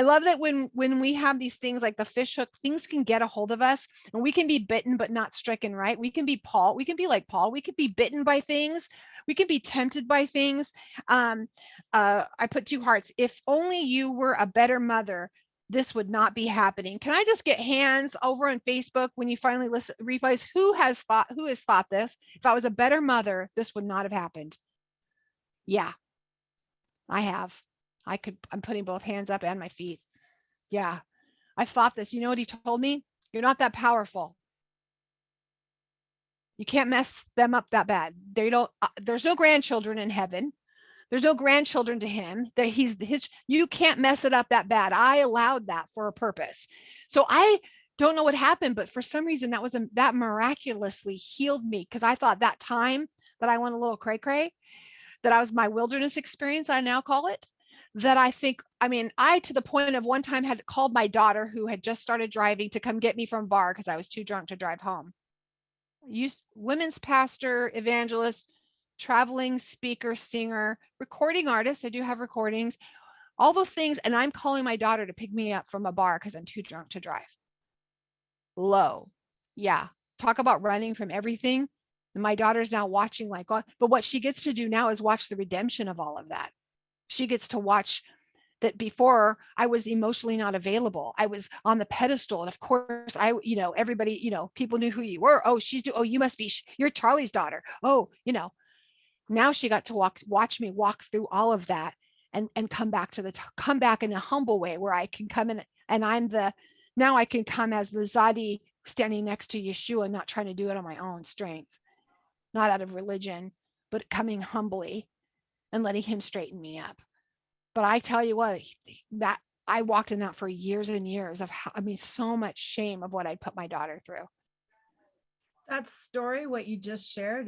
A: love that when we have these things like the fish hook, things can get a hold of us and we can be bitten but not stricken, right? We can be Paul. We can be like Paul. We could be bitten by things. We can be tempted by things. I put 2 hearts. If only you were a better mother, this would not be happening. Can I just get hands over on Facebook when you finally listen, replays? Who has thought this? If I was a better mother, this would not have happened. Yeah, I have. I'm putting both hands up and my feet. Yeah, I thought this. You know what he told me? You're not that powerful. You can't mess them up that bad. They don't. There's no grandchildren in heaven. There's no grandchildren to him. That you can't mess it up that bad. I allowed that for a purpose. So I don't know what happened, but for some reason that miraculously healed me, because I thought that time that I went a little cray cray, that I was my wilderness experience, I now call it, that I think, I mean, I, to the point of one time, had called my daughter, who had just started driving, to come get me from bar because I was too drunk to drive home. Women's pastor, evangelist, traveling speaker, singer, recording artist. I do have recordings, all those things. And I'm calling my daughter to pick me up from a bar because I'm too drunk to drive. Low. Yeah. Talk about running from everything. And my daughter's now watching like, but what she gets to do now is watch the redemption of all of that. She gets to watch that. Before, I was emotionally not available. I was on the pedestal. And of course, everybody, people knew who you were. Oh, you must be, you're Charlie's daughter. Oh, now she got to watch me walk through all of that and come back in a humble way, where I can come in, and now I can come as the Tzadi standing next to Yeshua, not trying to do it on my own strength, not out of religion, but coming humbly and letting him straighten me up. But I tell you what, that I walked in that for years and years of so much shame of what I'd put my daughter through.
C: That story, what you just shared,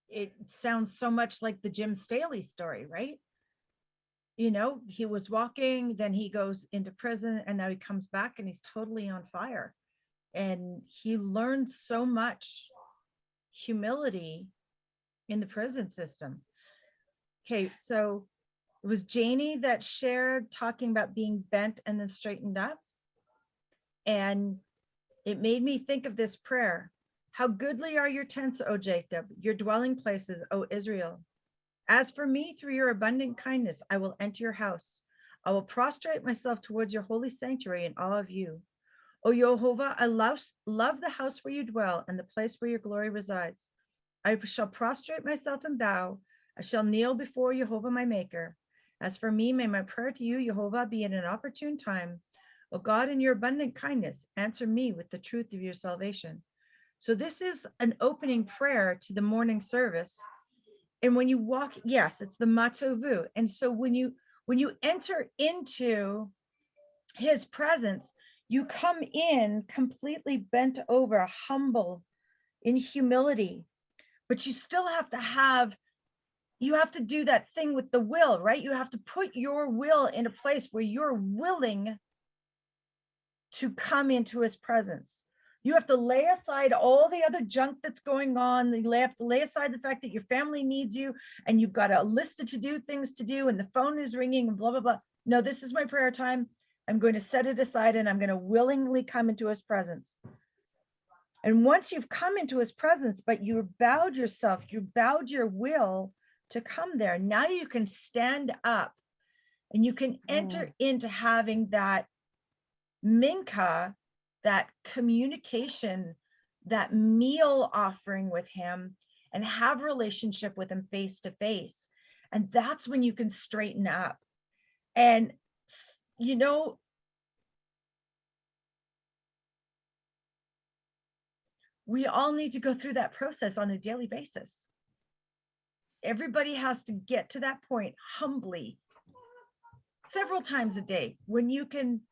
C: it sounds so much like the Jim Staley story, right? He was walking, then he goes into prison, and now he comes back and he's totally on fire. And he learned so much humility in the prison system. Okay, so it was Janie that shared, talking about being bent and then straightened up. And it made me think of this prayer. How goodly are your tents, O Jacob, your dwelling places, O Israel. As for me, through your abundant kindness, I will enter your house. I will prostrate myself towards your holy sanctuary in awe of you. O Jehovah, I love the house where you dwell and the place where your glory resides. I shall prostrate myself and bow. I shall kneel before Jehovah, my maker. As for me, may my prayer to you, Jehovah, be in an opportune time. O God, in your abundant kindness, answer me with the truth of your salvation. So this is an opening prayer to the morning service. And when you walk, yes, it's the Matovu. And so when you enter into his presence, you come in completely bent over, humble, in humility, but you still have to do that thing with the will, right? You have to put your will in a place where you're willing to come into his presence. You have to lay aside all the other junk that's going on. You have to lay aside the fact that your family needs you and you've got a list of to-do things to do and the phone is ringing and blah, blah, blah. No, this is my prayer time. I'm going to set it aside and I'm going to willingly come into his presence. And once you've come into his presence, but you bowed yourself, you bowed your will to come there, now you can stand up and you can enter into having that minka, that communication, that meal offering with him, and have relationship with him face to face. And that's when you can straighten up. And, we all need to go through that process on a daily basis. Everybody has to get to that point humbly, several times a day, when you can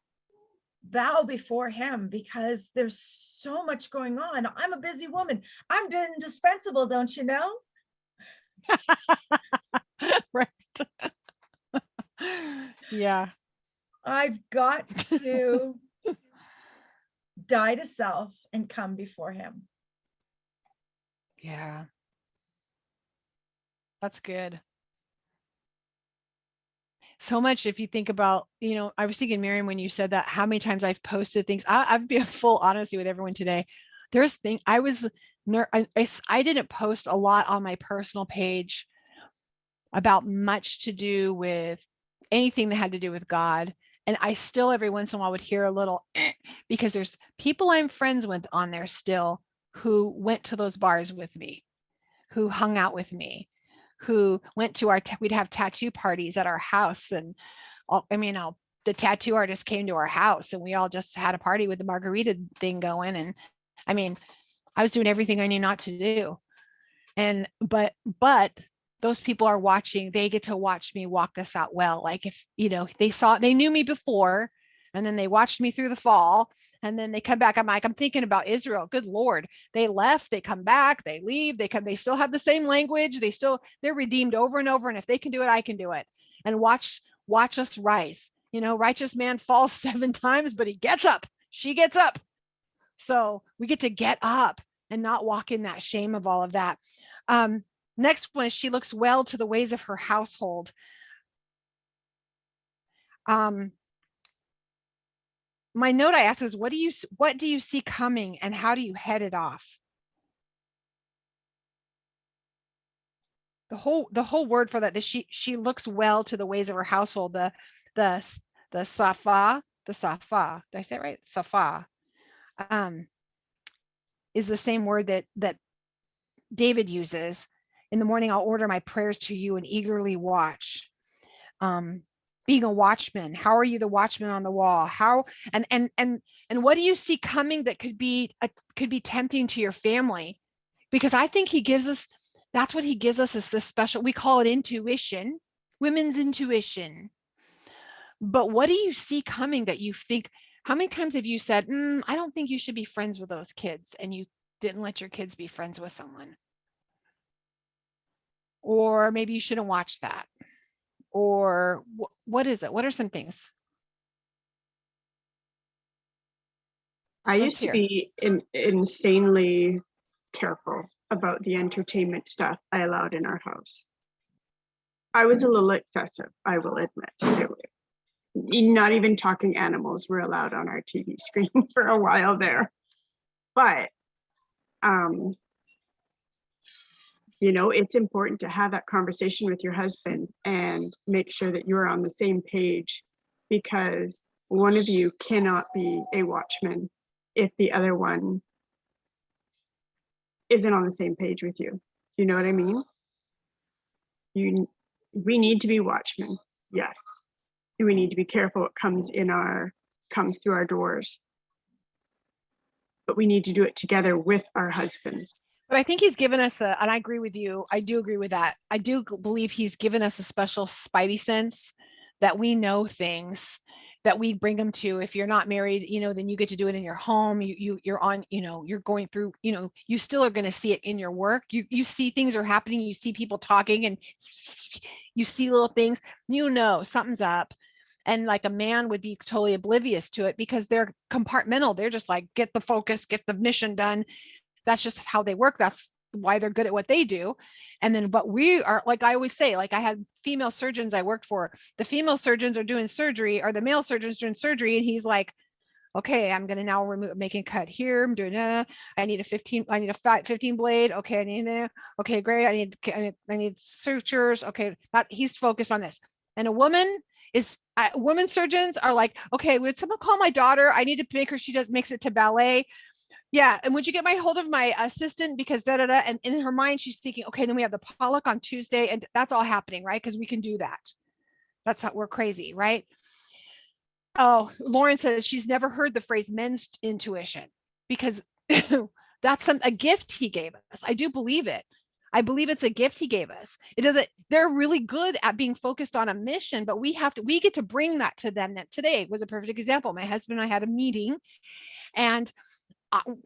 C: bow before him, because there's so much going on. I'm a busy woman. I'm indispensable, don't you know?
A: Right. Yeah.
C: I've got to die to self and come before him.
A: Yeah. That's good. So much, if you think about, I was thinking, Miriam, when you said that, how many times I've posted things. I'd be a full honesty with everyone today. There's things I didn't post a lot on my personal page about much to do with anything that had to do with God. And I still every once in a while would hear a little because there's people I'm friends with on there still who went to those bars with me, who hung out with me, who went to we'd have tattoo parties at our house. And the tattoo artist came to our house and we all just had a party with the margarita thing going. And I was doing everything I knew not to do. And, but those people are watching, they get to watch me walk this out well. Like if, they knew me before and then they watched me through the fall And then they come back. I'm thinking about Israel. Good Lord. They left, they come back, they leave, they still have the same language. They're redeemed over and over. And if they can do it, I can do it. And watch us rise. Righteous man falls 7 times, but he gets up. She gets up. So we get to get up and not walk in that shame of all of that. Next one is she looks well to the ways of her household. My note I asked is, what do you see coming and how do you head it off? The whole word for that is she looks well to the ways of her household. The safa, did I say it right? Safa, is the same word that David uses. In the morning, I'll order my prayers to you and eagerly watch. Being a watchman, how are you the watchman on the wall? How and what do you see coming that could be tempting to your family? Because I think that's what he gives us, is this special, we call it intuition, women's intuition. But what do you see coming that you think, how many times have you said, I don't think you should be friends with those kids, and you didn't let your kids be friends with someone? Or maybe you shouldn't watch that. Or what is it? What are some things?
D: I
A: Let's
D: used to
A: hear.
D: be insanely careful about the entertainment stuff I allowed in our house. I was a little excessive, I will admit. Not even talking animals were allowed on our TV screen for a while there. But it's important to have that conversation with your husband and make sure that you're on the same page, because one of you cannot be a watchman if the other one isn't on the same page with you. You know what I mean? We need to be watchmen, yes. We need to be careful what comes through our doors. But we need to do it together with our husbands.
A: But I think he's given us and I agree with you. I do agree with that. I do believe he's given us a special spidey sense that we know things that we bring them to. If you're not married, then you get to do it in your home. You're on, you're going through, you still are going to see it in your work. You see things are happening. You see people talking and you see little things, something's up. And like a man would be totally oblivious to it because they're compartmental. They're just like, get the focus, get the mission done. That's just how they work. That's why they're good at what they do. And then, but we are, like I always say, like I had female surgeons I worked for. The female surgeons are doing surgery, or the male surgeons doing surgery. And he's like, okay, I'm going to now making a cut here. I'm doing I need a 15 blade. Okay. I need that. Okay, great. I need sutures. Okay. He's focused on this. And women surgeons are like, okay, would someone call my daughter? I need to make her, makes it to ballet. Yeah. And would you get my hold of my assistant because and in her mind, she's thinking, okay, then we have the Pollock on Tuesday and that's all happening, right? Because we can do that. That's how we're crazy, right? Oh, Lauren says she's never heard the phrase men's intuition because that's a gift he gave us. I do believe it. I believe it's a gift he gave us. They're really good at being focused on a mission, but we get to bring that to them. That today was a perfect example. My husband and I had a meeting and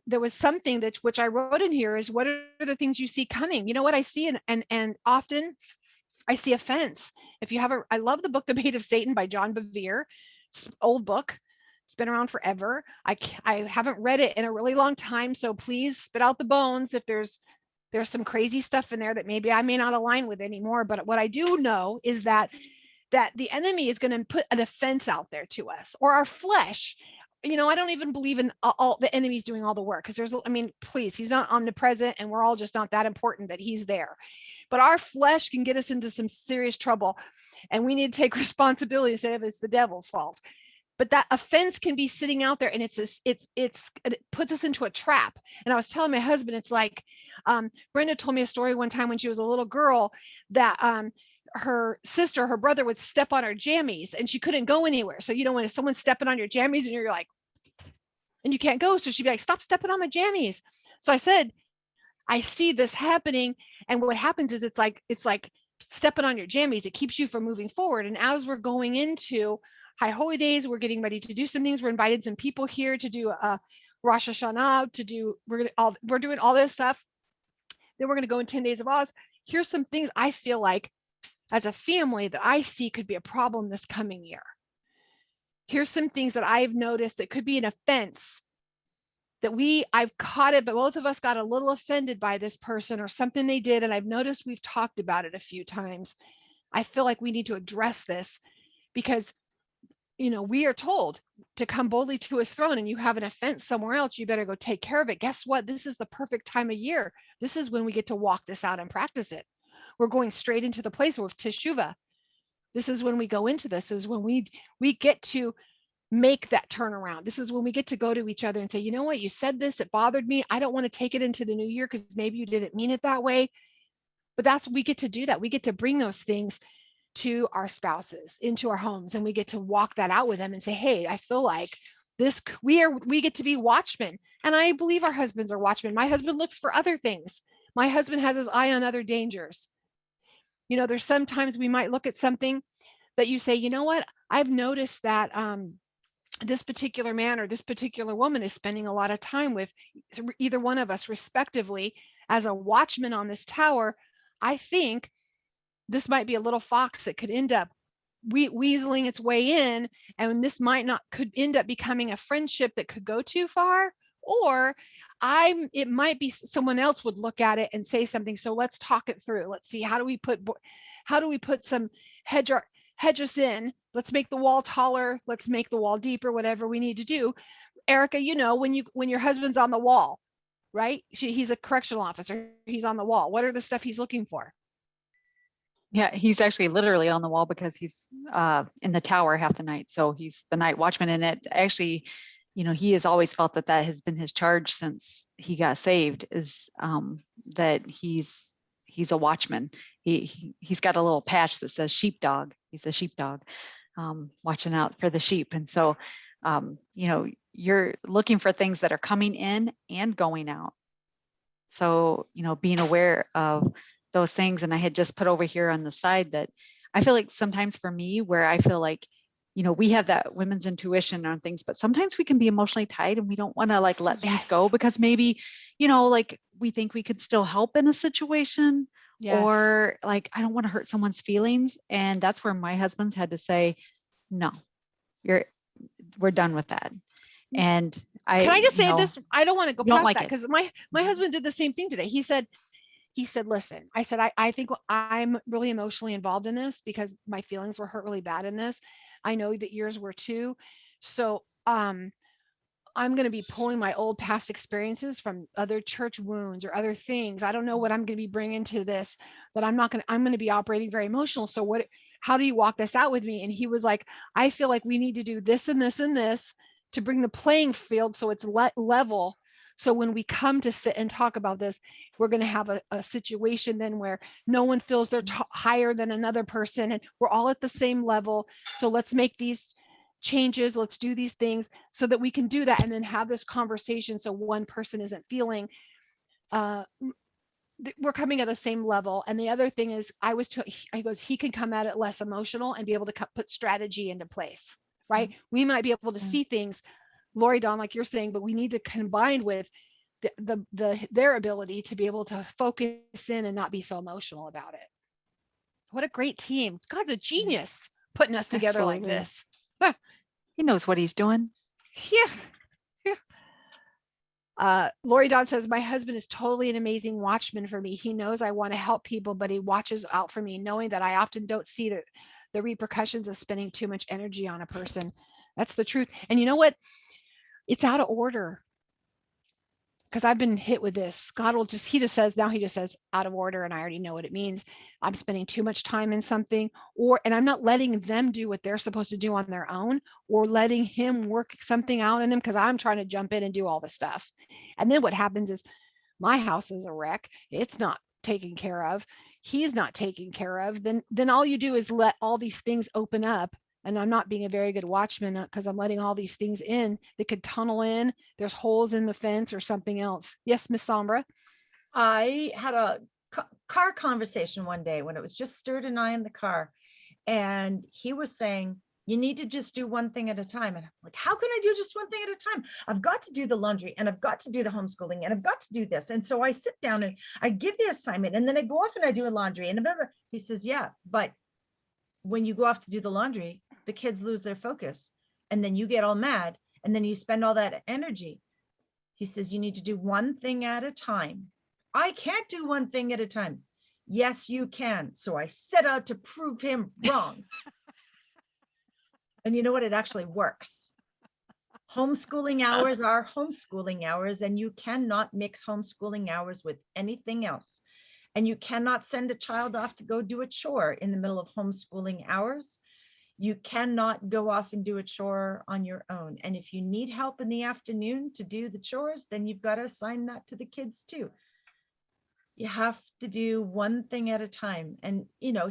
A: there was something which I wrote in here is, what are the things you see coming? You know what I see? And often I see offense. I love the book, The Bait of Satan by John Bevere. It's an old book. It's been around forever. I haven't read it in a really long time. So please spit out the bones if there's some crazy stuff in there that maybe I may not align with anymore. But what I do know is that the enemy is going to put an offense out there to us, or our flesh. I don't even believe in all the enemies doing all the work, because please, he's not omnipresent and we're all just not that important that he's there. But our flesh can get us into some serious trouble and we need to take responsibility instead of it's the devil's fault. But that offense can be sitting out there and it puts us into a trap. And I was telling my husband, it's like, Brenda told me a story one time when she was a little girl that, her brother would step on her jammies and she couldn't go anywhere. So, when someone's stepping on your jammies and you're like, and you can't go. So she'd be like, stop stepping on my jammies. So I said, I see this happening. And what happens is it's like stepping on your jammies. It keeps you from moving forward. And as we're going into high holy days. We're getting ready to do some things. We're invited some people here to do a Rosh Hashanah, we're doing all this stuff. Then we're going to go in 10 days of Oz. Here's some things I feel like as a family that I see could be a problem this coming year. Here's some things that I've noticed that could be an offense that I've caught it, but both of us got a little offended by this person or something they did. And I've noticed we've talked about it a few times. I feel like we need to address this because, we are told to come boldly to his throne, and you have an offense somewhere else, you better go take care of it. Guess what? This is the perfect time of year. This is when we get to walk this out and practice it. We're going straight into the place of teshuvah. This is when we go into this, is when we get to make that turnaround. This is when we get to go to each other and say, you know what, you said this, it bothered me. I don't want to take it into the new year because maybe you didn't mean it that way. But we get to do that. We get to bring those things to our spouses, into our homes, and we get to walk that out with them and say, hey, I feel like this, we get to be watchmen. And I believe our husbands are watchmen. My husband looks for other things. My husband has his eye on other dangers. There's sometimes we might look at something that you say, you know what, I've noticed that this particular man or this particular woman is spending a lot of time with either one of us respectively as a watchman on this tower. I think this might be a little fox that could end up weaseling its way in, and this could end up becoming a friendship that could go too far, or it might be someone else would look at it and say something. So let's talk it through. Let's see, how do we put some hedges in? Let's make the wall taller. Let's make the wall deeper, whatever we need to do. Erica, when your husband's on the wall, right? He's a correctional officer. He's on the wall. What are the stuff he's looking for?
B: Yeah, he's actually literally on the wall because he's in the tower half the night. So he's the night watchman. And it actually, he has always felt that has been his charge since he got saved, is that he's a watchman. He's got a little patch that says sheepdog. He's a sheepdog, watching out for the sheep. And so, you're looking for things that are coming in and going out. So, being aware of those things. And I had just put over here on the side that I feel like sometimes for me, where I feel like, we have that women's intuition on things, but sometimes we can be emotionally tied and we don't want to let things go because maybe, we think we could still help in a situation. Yes. Or I don't want to hurt someone's feelings. And that's where my husband's had to say, no, we're done with that. And
A: can I just say this? I don't want to go past
B: like
A: that because my husband did the same thing today. He said, listen, I said, I think I'm really emotionally involved in this because my feelings were hurt really bad in this. I know that yours were too. So, I'm going to be pulling my old past experiences from other church wounds or other things. I don't know what I'm going to be bringing to this, that I'm going to be operating very emotional. So how do you walk this out with me? And he was like, I feel like we need to do this and this and this to bring the playing field so it's level. So when we come to sit and talk about this, we're going to have a situation then where no one feels they're higher than another person and we're all at the same level. So let's make these changes. Let's do these things so that we can do that and then have this conversation. So one person isn't feeling we're coming at the same level. And the other thing is he goes, he can come at it less emotional and be able to put strategy into place, right? Mm-hmm. We might be able to see things, Lori Dawn, like you're saying, but we need to combine with their ability to be able to focus in and not be so emotional about it. What a great team. God's a genius putting us together. Absolutely. Like this.
B: He knows what he's doing.
A: Yeah. Lori Dawn says, my husband is totally an amazing watchman for me. He knows I want to help people, but he watches out for me, knowing that I often don't see the repercussions of spending too much energy on a person. That's the truth. And you know what? It's out of order. Because I've been hit with this. He just says out of order. And I already know what it means. I'm spending too much time in something, and I'm not letting them do what they're supposed to do on their own, or letting him work something out in them because I'm trying to jump in and do all the stuff. And then what happens is my house is a wreck. It's not taken care of. He's not taken care of. Then all you do is let all these things open up. And I'm not being a very good watchman because I'm letting all these things in that could tunnel in. There's holes in the fence or something else. Yes, Miss Sombra.
C: I had a car conversation one day when it was just Stuart and I in the car. And he was saying, You need to just do one thing at a time. And I'm like, how can I do just one thing at a time? I've got to do the laundry and I've got to do the homeschooling and I've got to do this. And so I sit down and I give the assignment and then I go off and I do a laundry and blah, blah. He says, yeah, but when you go off to do the laundry, the kids lose their focus and then you get all mad and then you spend all that energy. He says, you need to do one thing at a time. I can't do one thing at a time. Yes, you can. So I set out to prove him wrong. And you know what? It actually works. Homeschooling hours are homeschooling hours, and you cannot mix homeschooling hours with anything else. And you cannot send a child off to go do a chore in the middle of homeschooling hours. You cannot go off and do a chore on your own. And if you need help in the afternoon to do the chores, then you've got to assign that to the kids too. You have to do one thing at a time. And, you know,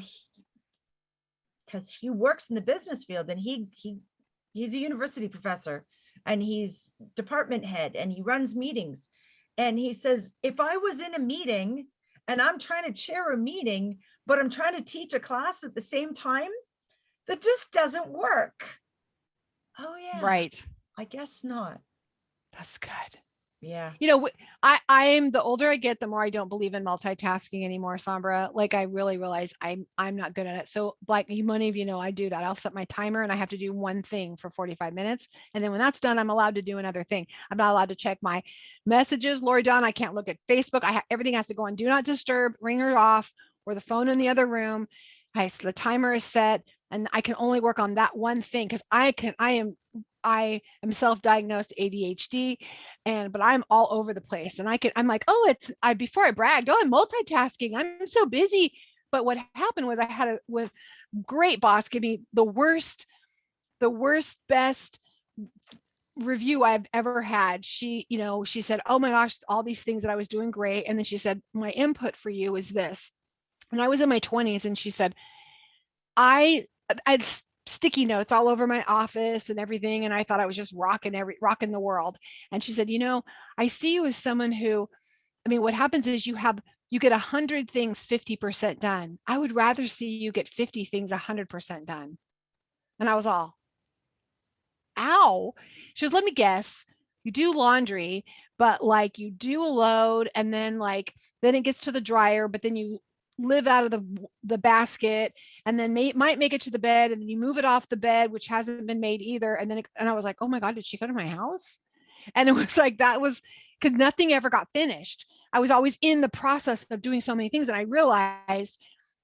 C: because he works in the business field and he's a university professor and he's department head and he runs meetings. And he says, if I was in a meeting and I'm trying to chair a meeting, but I'm trying to teach a class at the same time, that just doesn't work. Oh yeah.
A: Right.
C: I guess not.
A: That's good.
C: Yeah.
A: You know, I'm the older I get, the more I don't believe in multitasking anymore, Sombra. Like I really realize I'm not good at it. So like many of you know, I do that. I'll set my timer and I have to do one thing for 45 minutes. And then when that's done, I'm allowed to do another thing. I'm not allowed to check my messages. Lori Dawn, I can't look at Facebook. Everything has to go on do not disturb, ringer off, or the phone in the other room. The timer is set and I can only work on that one thing because I am self-diagnosed ADHD but I'm all over the place and I'm like, oh, before I bragged, oh, I'm multitasking. I'm so busy. But what happened was I had a great boss give me the worst, best review I've ever had. She said, oh my gosh, all these things that I was doing great. And then she said, my input for you is this. And I was in my 20s and she said, I had sticky notes all over my office and everything. And I thought I was just rocking the world. And she said, I see you as someone who, what happens is you get 100 things 50% done. I would rather see you get 50 things 100% done. And I was all, ow. She goes, let me guess. You do laundry, but like you do a load and then then it gets to the dryer, but then you live out of the basket and then might make it to the bed and then you move it off the bed, which hasn't been made either. And I was like, oh my God, did she go to my house? And it was like, that was because nothing ever got finished. I was always in the process of doing so many things. And I realized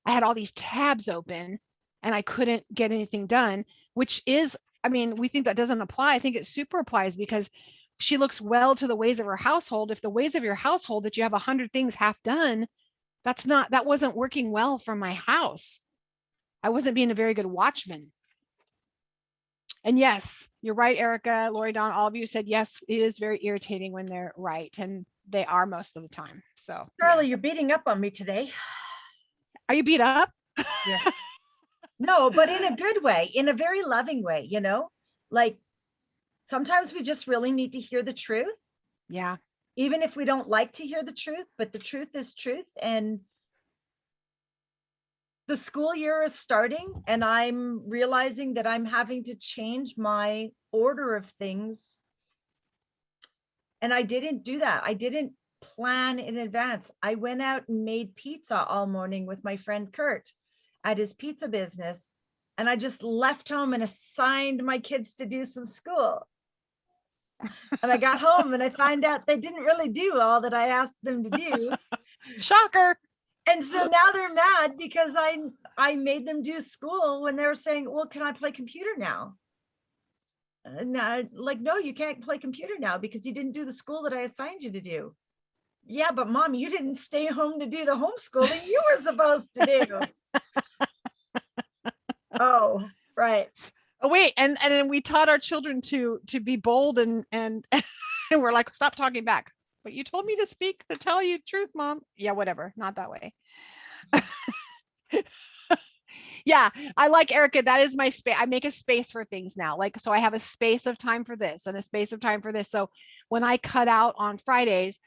A: I had all these tabs open and I couldn't get anything done, which is, we think that doesn't apply. I think it super applies because she looks well to the ways of her household. If the ways of your household that you have 100 things half done, that wasn't working well for my house. I wasn't being a very good watchman. And yes, you're right, Erica, Lori Dawn, all of you said, yes, it is very irritating when they're right. And they are most of the time. So
C: Charlie, you're beating up on me today.
A: Are you beat up?
C: Yeah. No, but in a good way, in a very loving way, like sometimes we just really need to hear the truth.
A: Yeah.
C: Even if we don't like to hear the truth, but the truth is truth. And the school year is starting and I'm realizing that I'm having to change my order of things. And I didn't do that. I didn't plan in advance. I went out and made pizza all morning with my friend Kurt at his pizza business. And I just left home and assigned my kids to do some school. And I got home and I find out they didn't really do all that I asked them to do.
A: Shocker.
C: And so now they're mad because I made them do school when they were saying, well, can I play computer now? And like, no, you can't play computer now because you didn't do the school that I assigned you to do. Yeah, but Mom, you didn't stay home to do the homeschooling you were supposed to do. Oh, right.
A: Oh, wait. And then we taught our children to be bold and we're like, stop talking back. But you told me to tell you the truth, Mom. Yeah, whatever. Not that way. Yeah, I like Erica. That is my space. I make a space for things now. So I have a space of time for this and a space of time for this. So when I cut out on Fridays,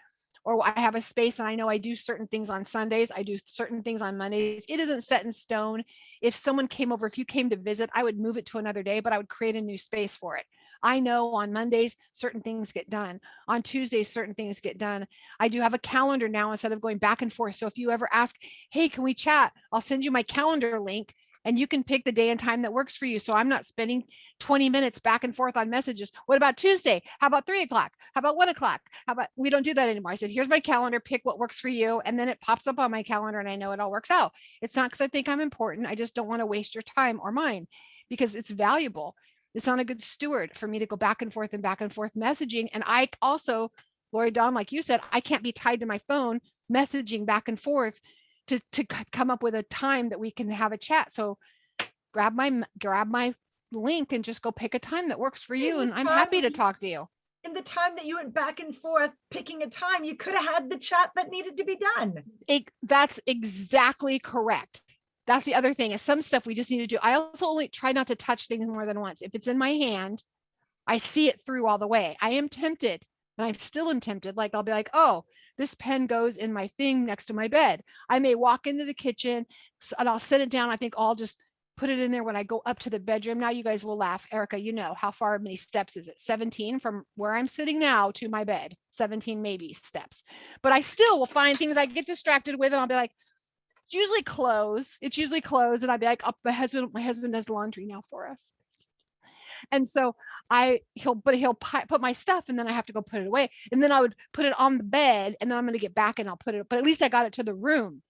A: or I have a space and I know I do certain things on Sundays, I do certain things on Mondays. It isn't set in stone. If someone came over, if you came to visit, I would move it to another day, but I would create a new space for it. I know on Mondays, certain things get done. On Tuesdays, certain things get done. I do have a calendar now instead of going back and forth. So if you ever ask, hey, can we chat? I'll send you my calendar link and you can pick the day and time that works for you. So I'm not spending 20 minutes back and forth on messages. What about Tuesday? How about 3 o'clock? How about 1 o'clock? How about, we don't do that anymore. I said, here's my calendar, pick what works for you. And then it pops up on my calendar and I know it all works out. It's not because I think I'm important. I just don't want to waste your time or mine because it's valuable. It's not a good steward for me to go back and forth messaging. And I also, Lori Dawn, like you said, I can't be tied to my phone messaging back and forth to come up with a time that we can have a chat. So grab my link and just go pick a time that works for you. And I'm happy to talk to you.
C: In the time that you went back and forth picking a time, you could have had the chat that needed to be done.
A: That's exactly correct. That's the other thing is some stuff we just need to do. I also only try not to touch things more than once. If it's in my hand, I see it through all the way. I am tempted and I still am tempted. Like I'll be like, oh, this pen goes in my thing next to my bed. I may walk into the kitchen and I'll set it down. I think I'll just put it in there when I go up to the bedroom. Now you guys will laugh. Erica, you know, how many steps is it? 17 from where I'm sitting now to my bed, 17 maybe steps. But I still will find things I get distracted with and I'll be like, it's usually clothes. It's usually clothes. And I'd be like, oh, my husband does laundry now for us. And so he'll put my stuff and then I have to go put it away. And then I would put it on the bed and then I'm going to get back and I'll put it, but at least I got it to the room.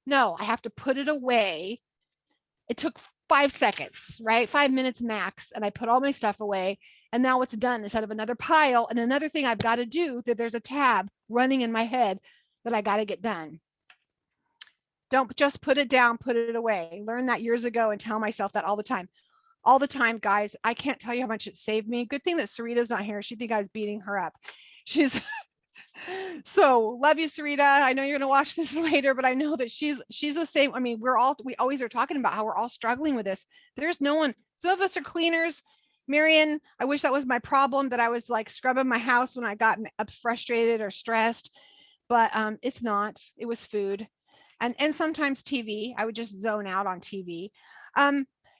A: No, I have to put it away. It took 5 seconds, right? 5 minutes max. And I put all my stuff away and now it's done instead of another pile. And another thing I've got to do that there's a tab running in my head that I got to get done. Don't just put it down, put it away. Learned that years ago and tell myself that all the time, guys. I can't tell you how much it saved me. Good thing that Sarita's not here. She'd think I was beating her up. She's so love you, Sarita. I know you're going to watch this later, but I know that she's the same. I mean, we always are talking about how we're all struggling with this. There's no one, some of us are cleaners. Marion, I wish that was my problem, that I was like scrubbing my house when I got frustrated or stressed, but it's not. It was food. And sometimes TV, I would just zone out on TV.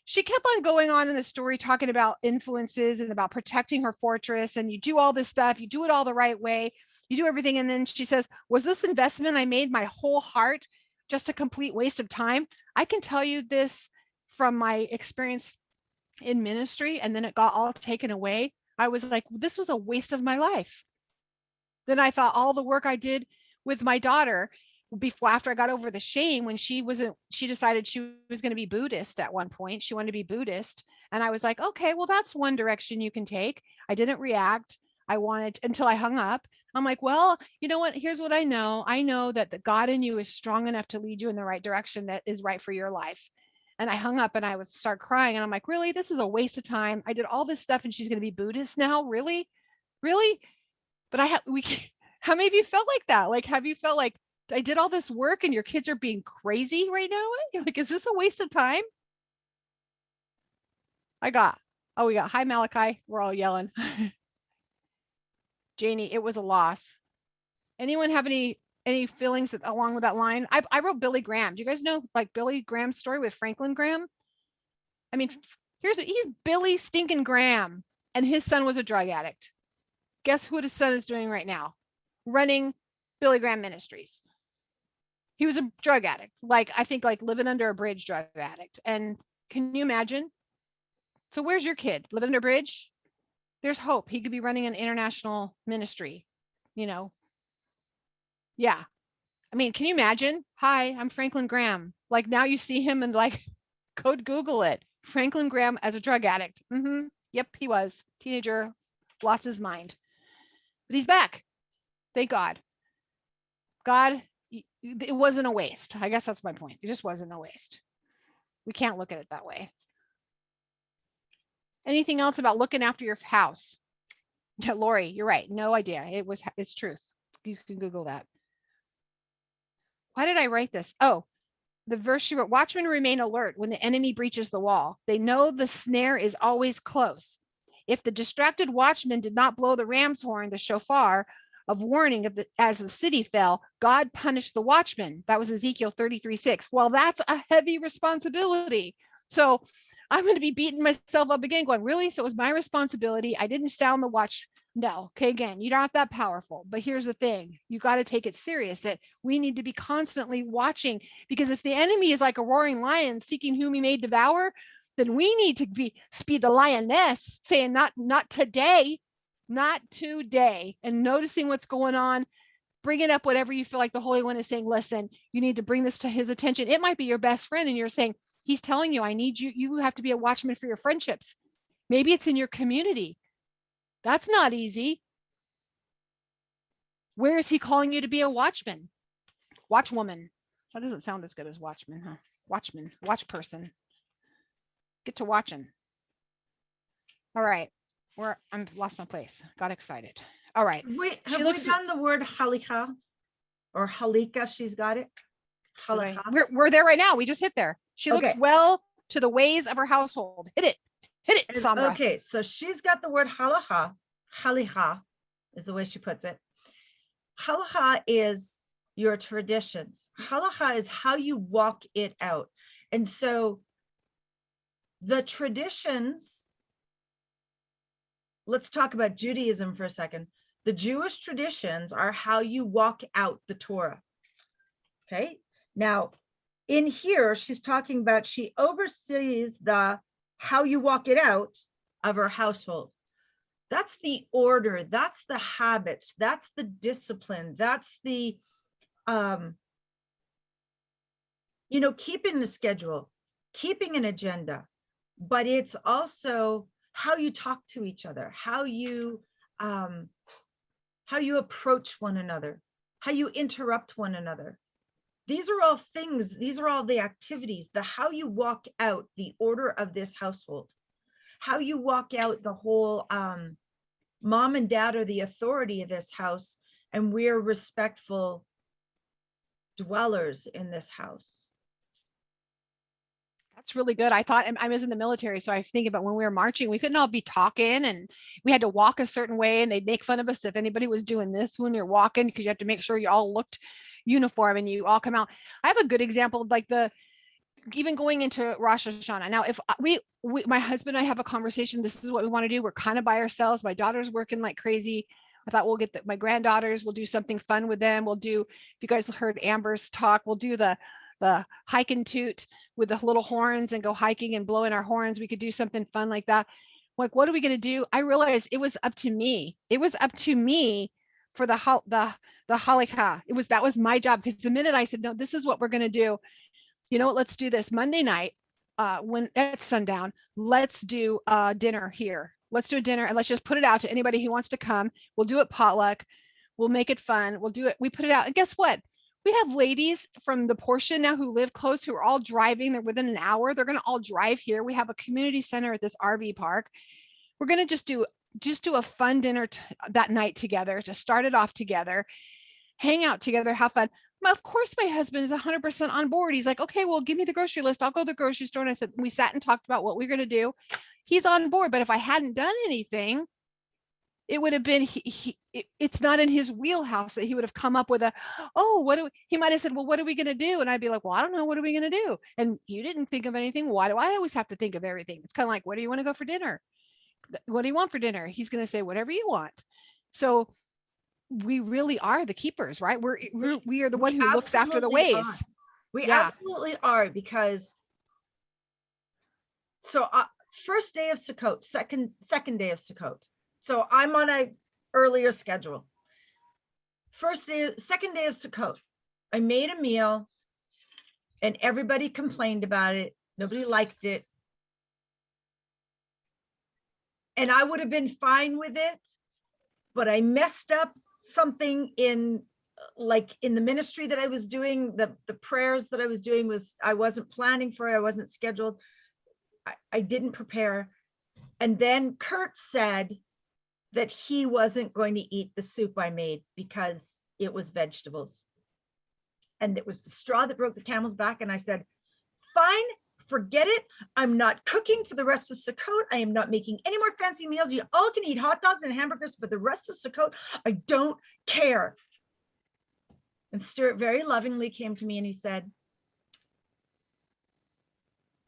A: She kept on going on in the story, talking about influences and about protecting her fortress. And you do all this stuff, you do it all the right way, you do everything. And then she says, was this investment I made my whole heart just a complete waste of time? I can tell you this from my experience in ministry. And then it got all taken away. I was like, this was a waste of my life. Then I thought all the work I did with my daughter after I got over the shame when she decided she was going to be Buddhist at one point. She wanted to be Buddhist. And I was like, okay, well, that's one direction you can take. I didn't react. I wanted until I hung up. I'm like, well, you know what? Here's what I know. I know that the God in you is strong enough to lead you in the right direction that is right for your life. And I hung up and I would start crying. And I'm like, really? This is a waste of time. I did all this stuff and she's going to be Buddhist now? Really? Really? But how many of you felt like that? Like, have you felt like, I did all this work and your kids are being crazy right now? You're like, is this a waste of time? We got, hi Malachi. We're all yelling. Janie, it was a loss. Anyone have any feelings along with that line? I wrote Billy Graham. Do you guys know like Billy Graham's story with Franklin Graham? I mean, he's Billy stinking Graham and his son was a drug addict. Guess what his son is doing right now? Running Billy Graham Ministries. He was a drug addict, I think living under a bridge drug addict. And can you imagine? So where's your kid? Living under a bridge? There's hope. He could be running an international ministry, Yeah. I mean, can you imagine? Hi, I'm Franklin Graham. Now you see him and go Google it. Franklin Graham as a drug addict. Yep, he was. Teenager, lost his mind. But he's back. Thank God. God, it wasn't a waste. I guess that's my point. It just wasn't a waste. We can't look at it that way. Anything else about looking after your house? Lori, you're right. No idea. It's truth. You can Google that. Why did I write this? Oh, the verse she wrote, watchmen remain alert when the enemy breaches the wall. They know the snare is always close. If the distracted watchman did not blow the ram's horn, the shofar, of warning of as the city fell, God punished the watchman. That was Ezekiel 33:6. Well, that's a heavy responsibility. So I'm going to be beating myself up again going, really? So it was my responsibility. I didn't sound the watch. No. Okay. Again, you're not that powerful, but here's the thing. You got to take it serious that we need to be constantly watching, because if the enemy is like a roaring lion seeking whom he may devour, then we need to be the lioness saying, not today, not today, and noticing what's going on, bringing up whatever you feel like the Holy One is saying, listen, you need to bring this to his attention. It might be your best friend and you're saying, he's telling you, I need you. You have to be a watchman for your friendships. Maybe it's in your community. That's not easy. Where is he calling you to be a watchman? Watchwoman. That doesn't sound as good as watchman, huh? Watchman, watch person. Get to watching. All right. I've lost my place. Got excited. All right.
C: Wait,
A: She
C: have we
A: looks-
C: done the word halika or halika? She's got it.
A: Right.
C: Halakha.
A: We're there right now. We just hit there. She looks
C: Okay.
A: well to the ways of her household. Hit it. Hit it,
C: And-
A: Samra.
C: Okay, so she's got the word halacha. Haliha is the way she puts it. Halacha is your traditions. Halacha is how you walk it out. And so the traditions, let's talk about Judaism for a second. The Jewish traditions are how you walk out the Torah. Okay. Now, in here, she's talking about she oversees the how you walk it out of her household. That's the order. That's the habits. That's the discipline. That's the, keeping the schedule, keeping an agenda. But it's also how you talk to each other, how you approach one another, how you interrupt one another. These are all things, these are all the activities, the how you walk out the order of this household, how you walk out the whole mom and dad are the authority of this house, and we're respectful dwellers in this house.
A: That's really good. I thought I was in the military, so I was thinking about when we were marching, we couldn't all be talking and we had to walk a certain way, and they'd make fun of us if anybody was doing this when you're walking, because you have to make sure you all looked uniform and you all come out. I have a good example, like even going into Rosh Hashanah. Now, if we my husband and I have a conversation, this is what we want to do. We're kind of by ourselves. My daughter's working like crazy. I thought we'll get my granddaughters, we'll do something fun with them. We'll do, if you guys heard Amber's talk, we'll do the hike and toot with the little horns and go hiking and blowing our horns. We could do something fun like that. Like, what are we going to do? I realized it was up to me. It was up to me for the halakha. That was my job, because the minute I said, no, this is what we're going to do. You know what? Let's do this Monday night when at sundown. Let's do dinner here. Let's do a dinner and let's just put it out to anybody who wants to come. We'll do it potluck. We'll make it fun. We'll do it. We put it out. And guess what? We have ladies from the portion now who live close, who are all driving. They're within an hour. They're going to all drive here. We have a community center at this RV park. We're going to just do a fun dinner that night together, to start it off together, hang out together, have fun. Of course, my husband is 100% on board. He's like, okay, well, give me the grocery list. I'll go to the grocery store. And I said, we sat and talked about what we're going to do. He's on board. But if I hadn't done anything, it would have been, it's not in his wheelhouse that he would have come up with he might have said, well, what are we going to do? And I'd be like, well, I don't know. What are we going to do? And you didn't think of anything. Why do I always have to think of everything? It's kind of like, where do you want to go for dinner? What do you want for dinner? He's going to say, whatever you want. So we really are the keepers, right? We are the one who looks after the
C: Absolutely
A: ways.
C: are. We
A: Yeah.
C: absolutely are, because first day of Sukkot, second day of Sukkot. So I'm on a earlier schedule. Second day of Sukkot, I made a meal and everybody complained about it. Nobody liked it. And I would have been fine with it, but I messed up something in the ministry that I was doing. The prayers that I was doing I wasn't planning for it. I wasn't scheduled. I didn't prepare. And then Kurt said that he wasn't going to eat the soup I made because it was vegetables. And it was the straw that broke the camel's back. And I said, forget it. I'm not cooking for the rest of Sukkot. I am not making any more fancy meals. You all can eat hot dogs and hamburgers for the rest of Sukkot. I don't care. And Stuart very lovingly came to me and he said,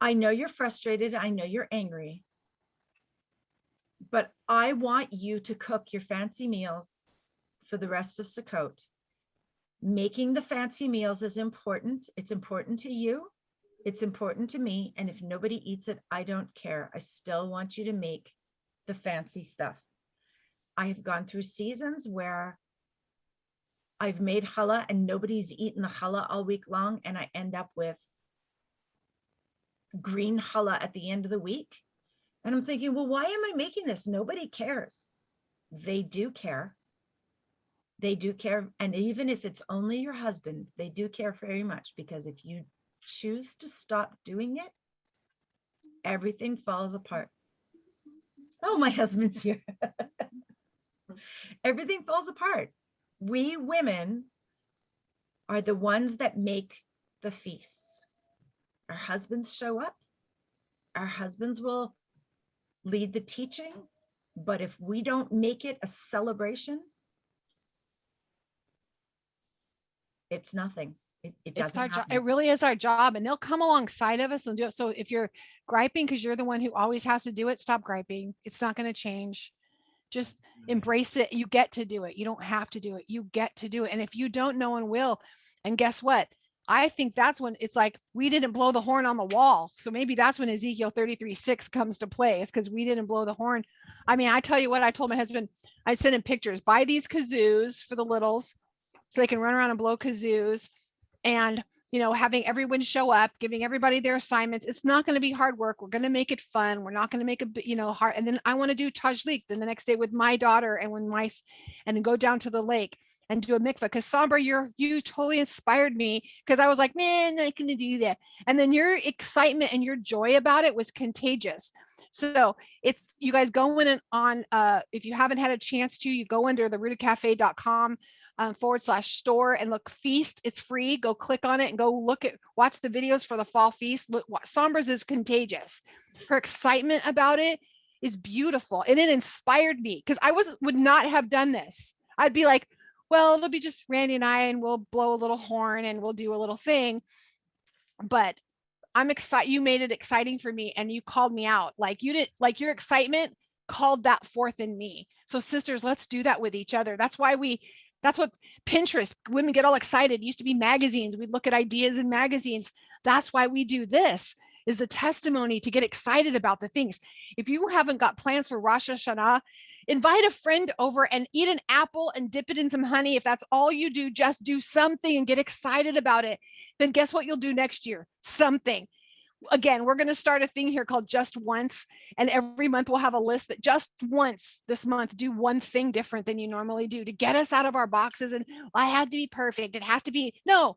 C: I know you're frustrated. I know you're angry, but I want you to cook your fancy meals for the rest of Sukkot. Making the fancy meals is important. It's important to you. It's important to me. And if nobody eats it, I don't care. I still want you to make the fancy stuff. I have gone through seasons where I've made challah and nobody's eaten the challah all week long. And I end up with green challah at the end of the week. And I'm thinking, well, why am I making this? Nobody cares. They do care. They do care. And even if it's only your husband, they do care very much, because if you choose to stop doing it, everything falls apart. Oh, my husband's here. Everything falls apart. We women are the ones that make the feasts. Our husbands show up. Our husbands will lead the teaching. But if we don't make it a celebration, it's nothing. It
A: It's
C: doesn't
A: our job.
C: happen.
A: It really is our job, and they'll come alongside of us and do it. So if you're griping because you're the one who always has to do it, stop griping. It's not going to change. Just embrace it. You get to do it. You don't have to do it. You get to do it. And if you don't, no one will. And guess what? I think that's when it's like, we didn't blow the horn on the wall. So maybe that's when Ezekiel 33:6 comes to play. It's because we didn't blow the horn. I mean, I tell you what, I told my husband, I sent him pictures, buy these kazoos for the littles so they can run around and blow kazoos. And, you know, having everyone show up, giving everybody their assignments. It's not going to be hard work. We're going to make it fun. We're not going to make it, you know, hard. And then I want to do tajlik then the next day with my daughter and and go down to the lake and do a mikvah. Because Sambar, you totally inspired me, because I was like, man, I can do that. And then your excitement and your joy about it was contagious. So it's, you guys go in and on, if you haven't had a chance to, you go under the rootedcafe.com /store and look feast. It's free. Go click on it and go watch the videos for the fall feast. Look, Sambra's is contagious. Her excitement about it is beautiful, and it inspired me, because I would not have done this. I'd be like, well, it'll be just Randy and I, and we'll blow a little horn and we'll do a little thing. But I'm excited. You made it exciting for me, and you called me out. Like you did, like your excitement called that forth in me. So sisters, let's do that with each other. That's what Pinterest, women get all excited. It used to be magazines. We'd look at ideas in magazines. That's why we do this, is the testimony to get excited about the things. If you haven't got plans for Rosh Hashanah, invite a friend over and eat an apple and dip it in some honey. If that's all you do, just do something and get excited about it. Then guess what you'll do next year? Something. Again, we're going to start a thing here called Just Once. And every month we'll have a list that just once this month, do one thing different than you normally do to get us out of our boxes. And I had to be perfect. It has to be, no,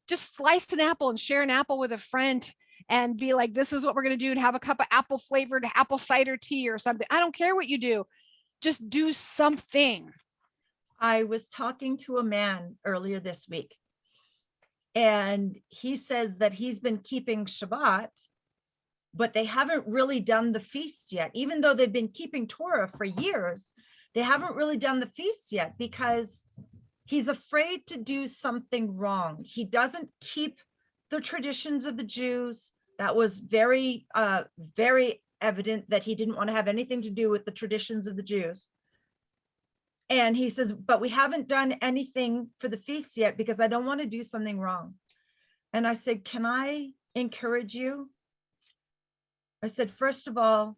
A: just slice an apple and share an apple with a friend and be like, this is what we're going to do, and have a cup of apple flavored apple cider tea or something. I don't care what you do. Just do something.
C: I was talking to a man earlier this week, and he said that he's been keeping Shabbat, but they haven't really done the feasts yet. Even though they've been keeping Torah for years, they haven't really done the feasts yet because he's afraid to do something wrong. He doesn't keep the traditions of the Jews. That was very, very evident that he didn't want to have anything to do with the traditions of the Jews. And he says, but we haven't done anything for the feasts yet because I don't want to do something wrong. And I said, can I encourage you? I said, first of all,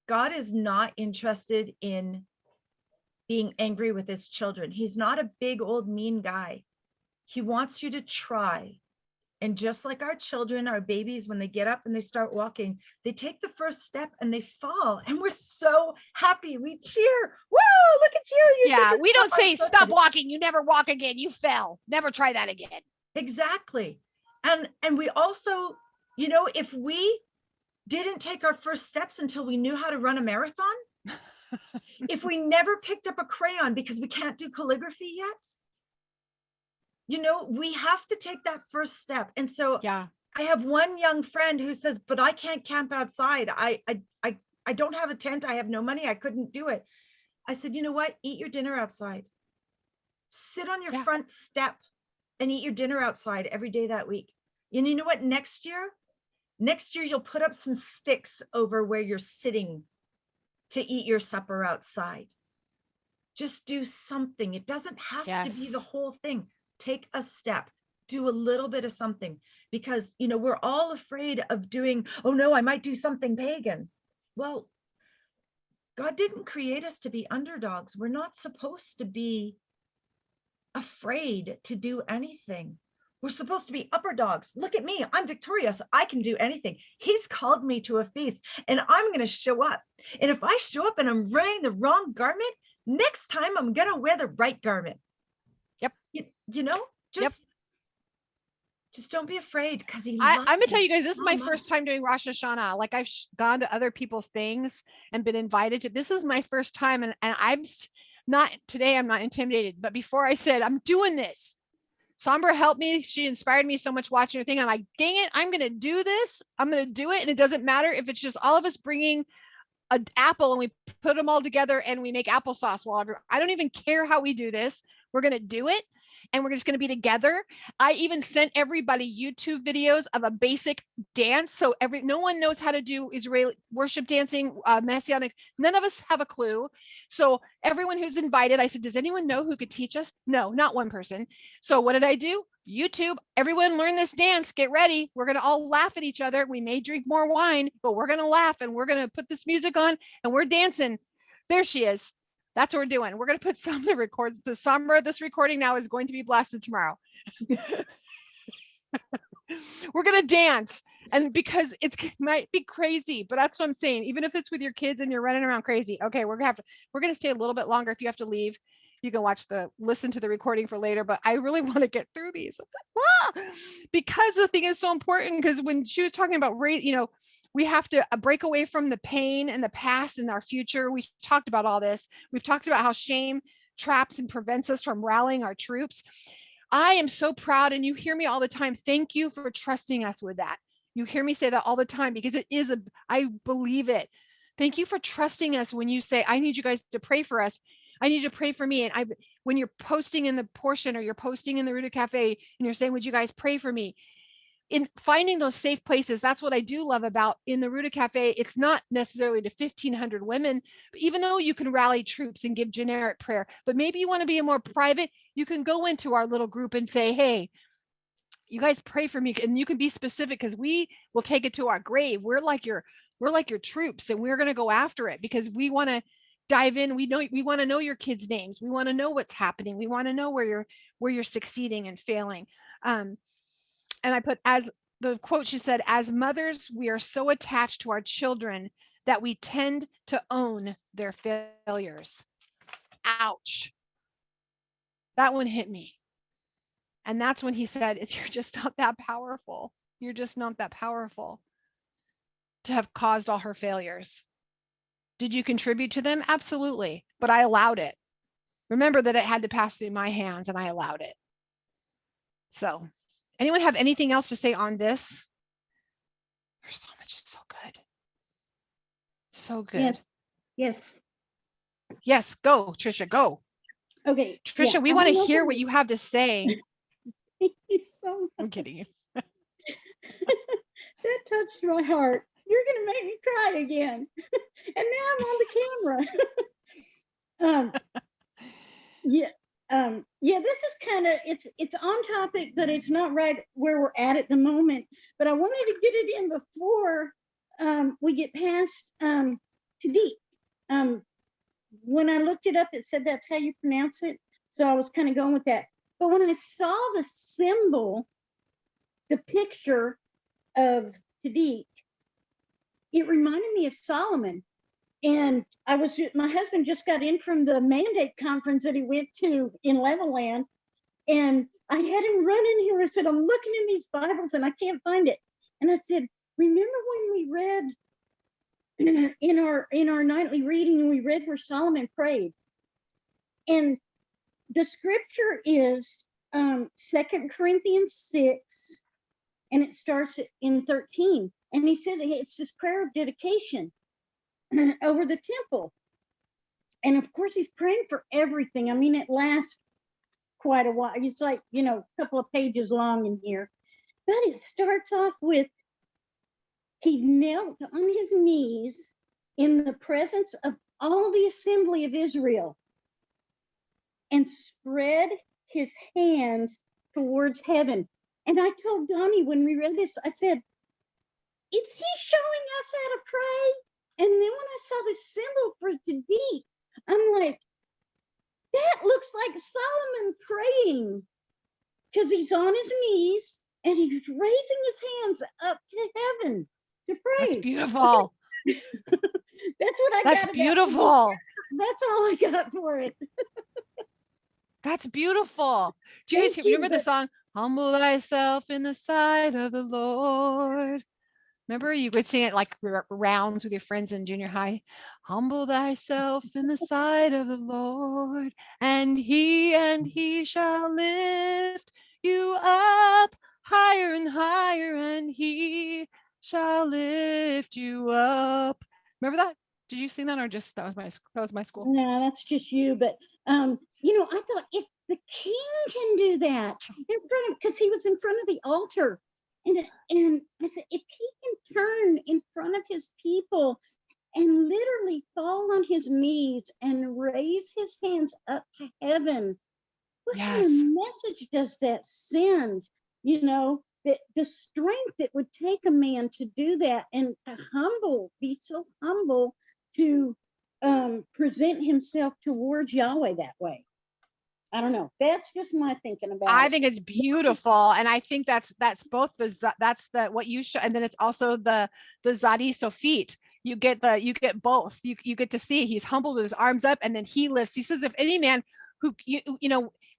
C: God is not interested in being angry with his children. He's not a big old mean guy. He wants you to try. And just like our children, our babies, when they get up and they start walking, they take the first step and they fall. And we're so happy. We cheer. Whoa, look at you.
A: Yeah, we don't say
C: so
A: stop
C: good."
A: walking. You never walk again. You fell. Never try that again.
C: Exactly. And we also, you know, if we didn't take our first steps until we knew how to run a marathon, if we never picked up a crayon because we can't do calligraphy yet, you know, we have to take that first step. And so
A: Yeah.
C: I have one young friend who says, but I can't camp outside. I don't have a tent. I have no money. I couldn't do it. I said, you know what? Eat your dinner outside. Sit on your
A: Yeah.
C: front step and eat your dinner outside every day that week. And you know what? Next year you'll put up some sticks over where you're sitting to eat your supper outside. Just do something. It doesn't have to be
A: Yes.
C: the whole thing. Take a step, do a little bit of something, because, you know, we're all afraid of doing, oh no, I might do something pagan. Well, God didn't create us to be underdogs. We're not supposed to be afraid to do anything. We're supposed to be upper dogs. Look at me. I'm victorious. I can do anything. He's called me to a feast and I'm going to show up. And if I show up and I'm wearing the wrong garment, next time I'm going to wear the right garment.
A: Yep.
C: You know, just don't be afraid, because
A: I'm gonna tell you guys, this is
C: so
A: my
C: much.
A: first time doing Rosh Hashanah. Like I've gone to other people's things and been invited to. This is my first time, and I'm not today. I'm not intimidated, but before I said I'm doing this. Sombra helped me. She inspired me so much watching her thing. I'm like, dang it, I'm gonna do this. I'm gonna do it, and it doesn't matter if it's just all of us bringing an apple and we put them all together and we make applesauce. I don't even care how we do this. We're gonna do it. And we're just going to be together. I even sent everybody YouTube videos of a basic dance. So no one knows how to do Israeli worship dancing, Messianic. None of us have a clue. So everyone who's invited, I said, does anyone know who could teach us? No, not one person. So what did I do? YouTube, everyone learn this dance. Get ready. We're going to all laugh at each other. We may drink more wine, but we're going to laugh and we're going to put this music on and we're dancing. There she is. That's what we're doing. We're going to put some of the records. The summer, this recording now is going to be blasted tomorrow. We're going to dance. And because it might be crazy, but that's what I'm saying. Even if it's with your kids and you're running around crazy. Okay, we're going to stay a little bit longer. If you have to leave, you can listen to the recording for later, but I really want to get through these because the thing is so important. Because when she was talking about we have to break away from the pain and the past and our future. We've talked about all this. We've talked about how shame traps and prevents us from rallying our troops. I am so proud, and you hear me all the time. Thank you for trusting us with that. You hear me say that all the time because I believe it. Thank you for trusting us when you say, I need you guys to pray for us. I need you to pray for me. And when you're posting in the portion or you're posting in the Ruta Cafe and you're saying, would you guys pray for me? In finding those safe places, that's what I do love about in the Ruta Cafe. It's not necessarily to 1,500 women, even though you can rally troops and give generic prayer, but maybe you want to be a more private, you can go into our little group and say, hey, you guys pray for me. And you can be specific because we will take it to our grave. We're like your troops and we're going to go after it because we want to dive in. We want to know your kids' names. We want to know what's happening. We want to know where you're succeeding and failing. And I put, as the quote, she said, as mothers, we are so attached to our children that we tend to own their failures. Ouch. That one hit me. And that's when he said, you're just not that powerful. You're just not that powerful to have caused all her failures. Did you contribute to them? Absolutely. But I allowed it. Remember that it had to pass through my hands and I allowed it. So anyone have anything else to say on this? There's so much, so good. So good.
F: Yes.
A: Yes, go, Trisha, go.
F: Okay.
A: Trisha,
F: yeah,
A: we
F: I
A: want to
F: don't know
A: hear
F: if
A: what you have to say.
F: It's so
A: I'm kidding you.
F: that touched my heart. You're gonna make me cry again. And now I'm on the camera. This is kind of it's on topic, but it's not right where we're at the moment. But I wanted to get it in before we get past Tzadi. When I looked it up, it said that's how you pronounce it. So I was kind of going with that. But when I saw the symbol, the picture of Tzadi, it reminded me of Solomon. And my husband just got in from the mandate conference that he went to in Levelland. And I had him run in here and said, I'm looking in these Bibles and I can't find it. And I said, remember when we read in our nightly reading, we read where Solomon prayed? And the scripture is 2 Corinthians 6, And it starts in 13. And he says it's this prayer of dedication over the temple. And of course, he's praying for everything. I mean, it lasts quite a while. It's like, a couple of pages long in here. But it starts off with, he knelt on his knees in the presence of all the assembly of Israel and spread his hands towards heaven. And I told Donnie when we read this, I said, is he showing us how to pray? And then when I saw the symbol for Tzadi, I'm like, that looks like Solomon praying, because he's on his knees and he's raising his hands up to heaven to pray.
A: That's beautiful.
F: That's what I got.
A: That's beautiful.
F: That's all I got for it.
A: That's beautiful. Do you guys
F: Thank you,
A: remember the song, Humble Thyself in the Sight of the Lord? Remember, you would sing it like rounds with your friends in junior high. Humble thyself in the sight of the Lord, and he shall lift you up higher and higher, and he shall lift you up. Remember that? Did you sing that, or just that was my school?
F: No, that's just you. But I thought, if the king can do that in front of, because he was in front of the altar. And I said, if he can turn in front of his people and literally fall on his knees and raise his hands up to heaven, what kind of message does that send? The strength that would take a man to do that, and to be so humble to present himself towards Yahweh that way. I don't know. That's just my thinking about it.
A: I think it's beautiful, and I think that's both the what you show, and then it's also the Tzadi Sofit. You get both. You get to see he's humbled with his arms up, and then he lifts. He says, if any man who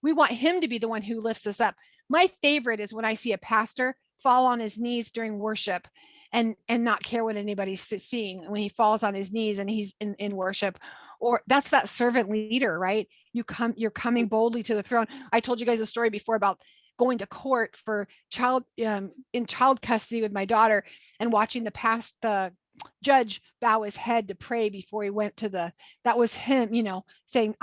A: we want him to be the one who lifts us up. My favorite is when I see a pastor fall on his knees during worship and not care what anybody's seeing, when he falls on his knees and he's in worship. Or that's that servant leader, right? You're coming boldly to the throne. I told you guys a story before about going to court for in child custody with my daughter, and watching the judge bow his head to pray before he went to that was him, saying,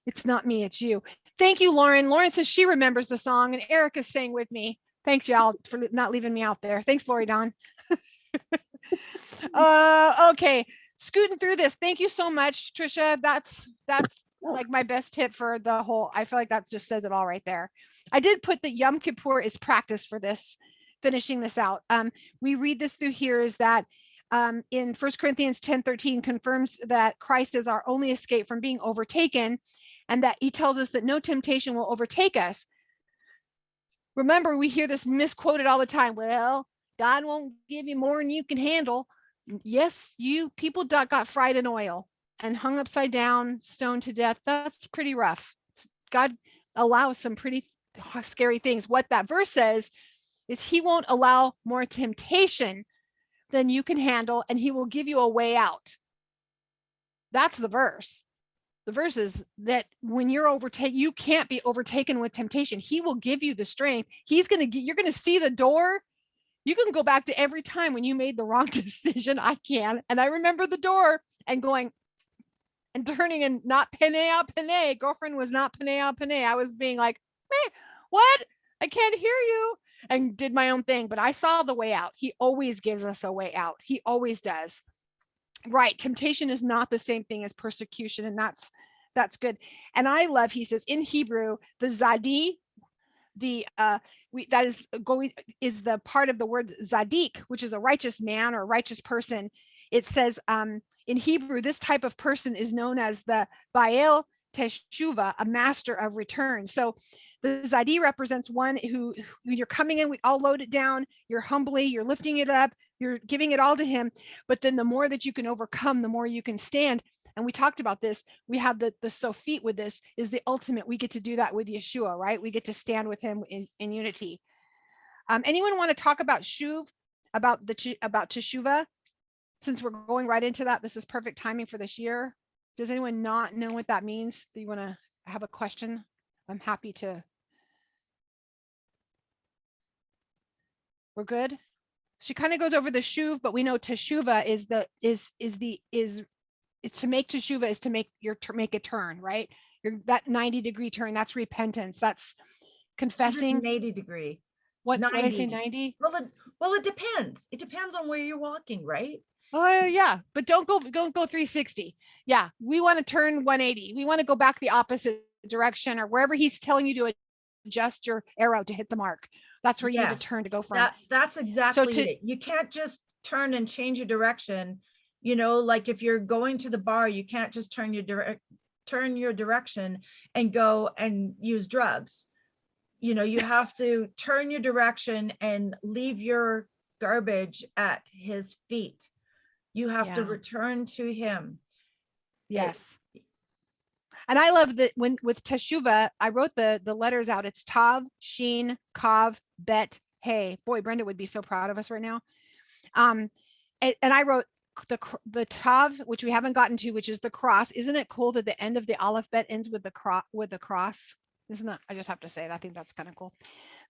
A: it's not me, it's you. Thank you, Lauren. Lauren says she remembers the song, and Erica's sang with me. Thanks, y'all, for not leaving me out there. Thanks, Lori Dawn. Okay, scooting through this. Thank you so much, Trisha. That's like my best tip for the whole. I feel like that just says it all right there. I did put that Yom Kippur is practice for this, finishing this out. We read this through here is that in 1 Corinthians 10:13 confirms that Christ is our only escape from being overtaken, and that he tells us that no temptation will overtake us. Remember, we hear this misquoted all the time. Well, God won't give you more than you can handle. Yes, people got fried in oil and hung upside down, stoned to death. That's pretty rough. God allows some pretty scary things. What that verse says is he won't allow more temptation than you can handle, and he will give you a way out. That's the verse. The verse is that when you're overtaken, you can't be overtaken with temptation. He will give you the strength. You're going to see the door. You can go back to every time when you made the wrong decision. I can. And I remember the door and going and turning and not penea pene. Girlfriend was not penea pene. I was being like, man, what? I can't hear you. And did my own thing. But I saw the way out. He always gives us a way out. He always does. Right. Temptation is not the same thing as persecution. And that's good. And I love, he says in Hebrew, the Tzadi, that is the part of the word Zadik, which is a righteous man or a righteous person. It says in Hebrew, this type of person is known as the Baal Teshuva, a master of return. So the Tzadi represents one who you're coming in, we all load it down, you're lifting it up, you're giving it all to him. But then the more that you can overcome, the more you can stand. And we talked about this. We have the Sofit with this is the ultimate. We get to do that with Yeshua, right? We get to stand with him in unity. Anyone want to talk about Shuv, about Teshuvah? Since we're going right into that, this is perfect timing for this year. Does anyone not know what that means? Do you want to have a question? I'm happy to. We're good. She kind of goes over the shuv, but we know teshuva is it's to make teshuva is to make make a turn, right? That 90-degree turn, that's repentance. That's confessing.
C: 180 degree.
A: What I say,
C: 90.
A: 90?
C: Well, it depends. It depends on where you're walking, right?
A: Oh yeah, but don't go 360. Yeah, we want to turn 180. We want to go back the opposite direction, or wherever he's telling you to adjust your arrow to hit the mark. That's where you need
C: Yes,
A: to turn to go from.
C: That's exactly it. You can't just turn and change your direction. You know, like if you're going to the bar, you can't just turn your direction and go and use drugs. You know, you have to turn your direction and leave your garbage at his feet. You have to
A: Yeah.
C: return to him.
A: Yes. And I love that when with teshuva, I wrote the letters out. It's Tav, Shin, Kav, Bet, Hey. Boy, Brenda would be so proud of us right now. And I wrote the Tav, which we haven't gotten to, which is the cross. Isn't it cool that the end of the Aleph Bet ends with the cross? Isn't that? I just have to say, I think that's kind of cool.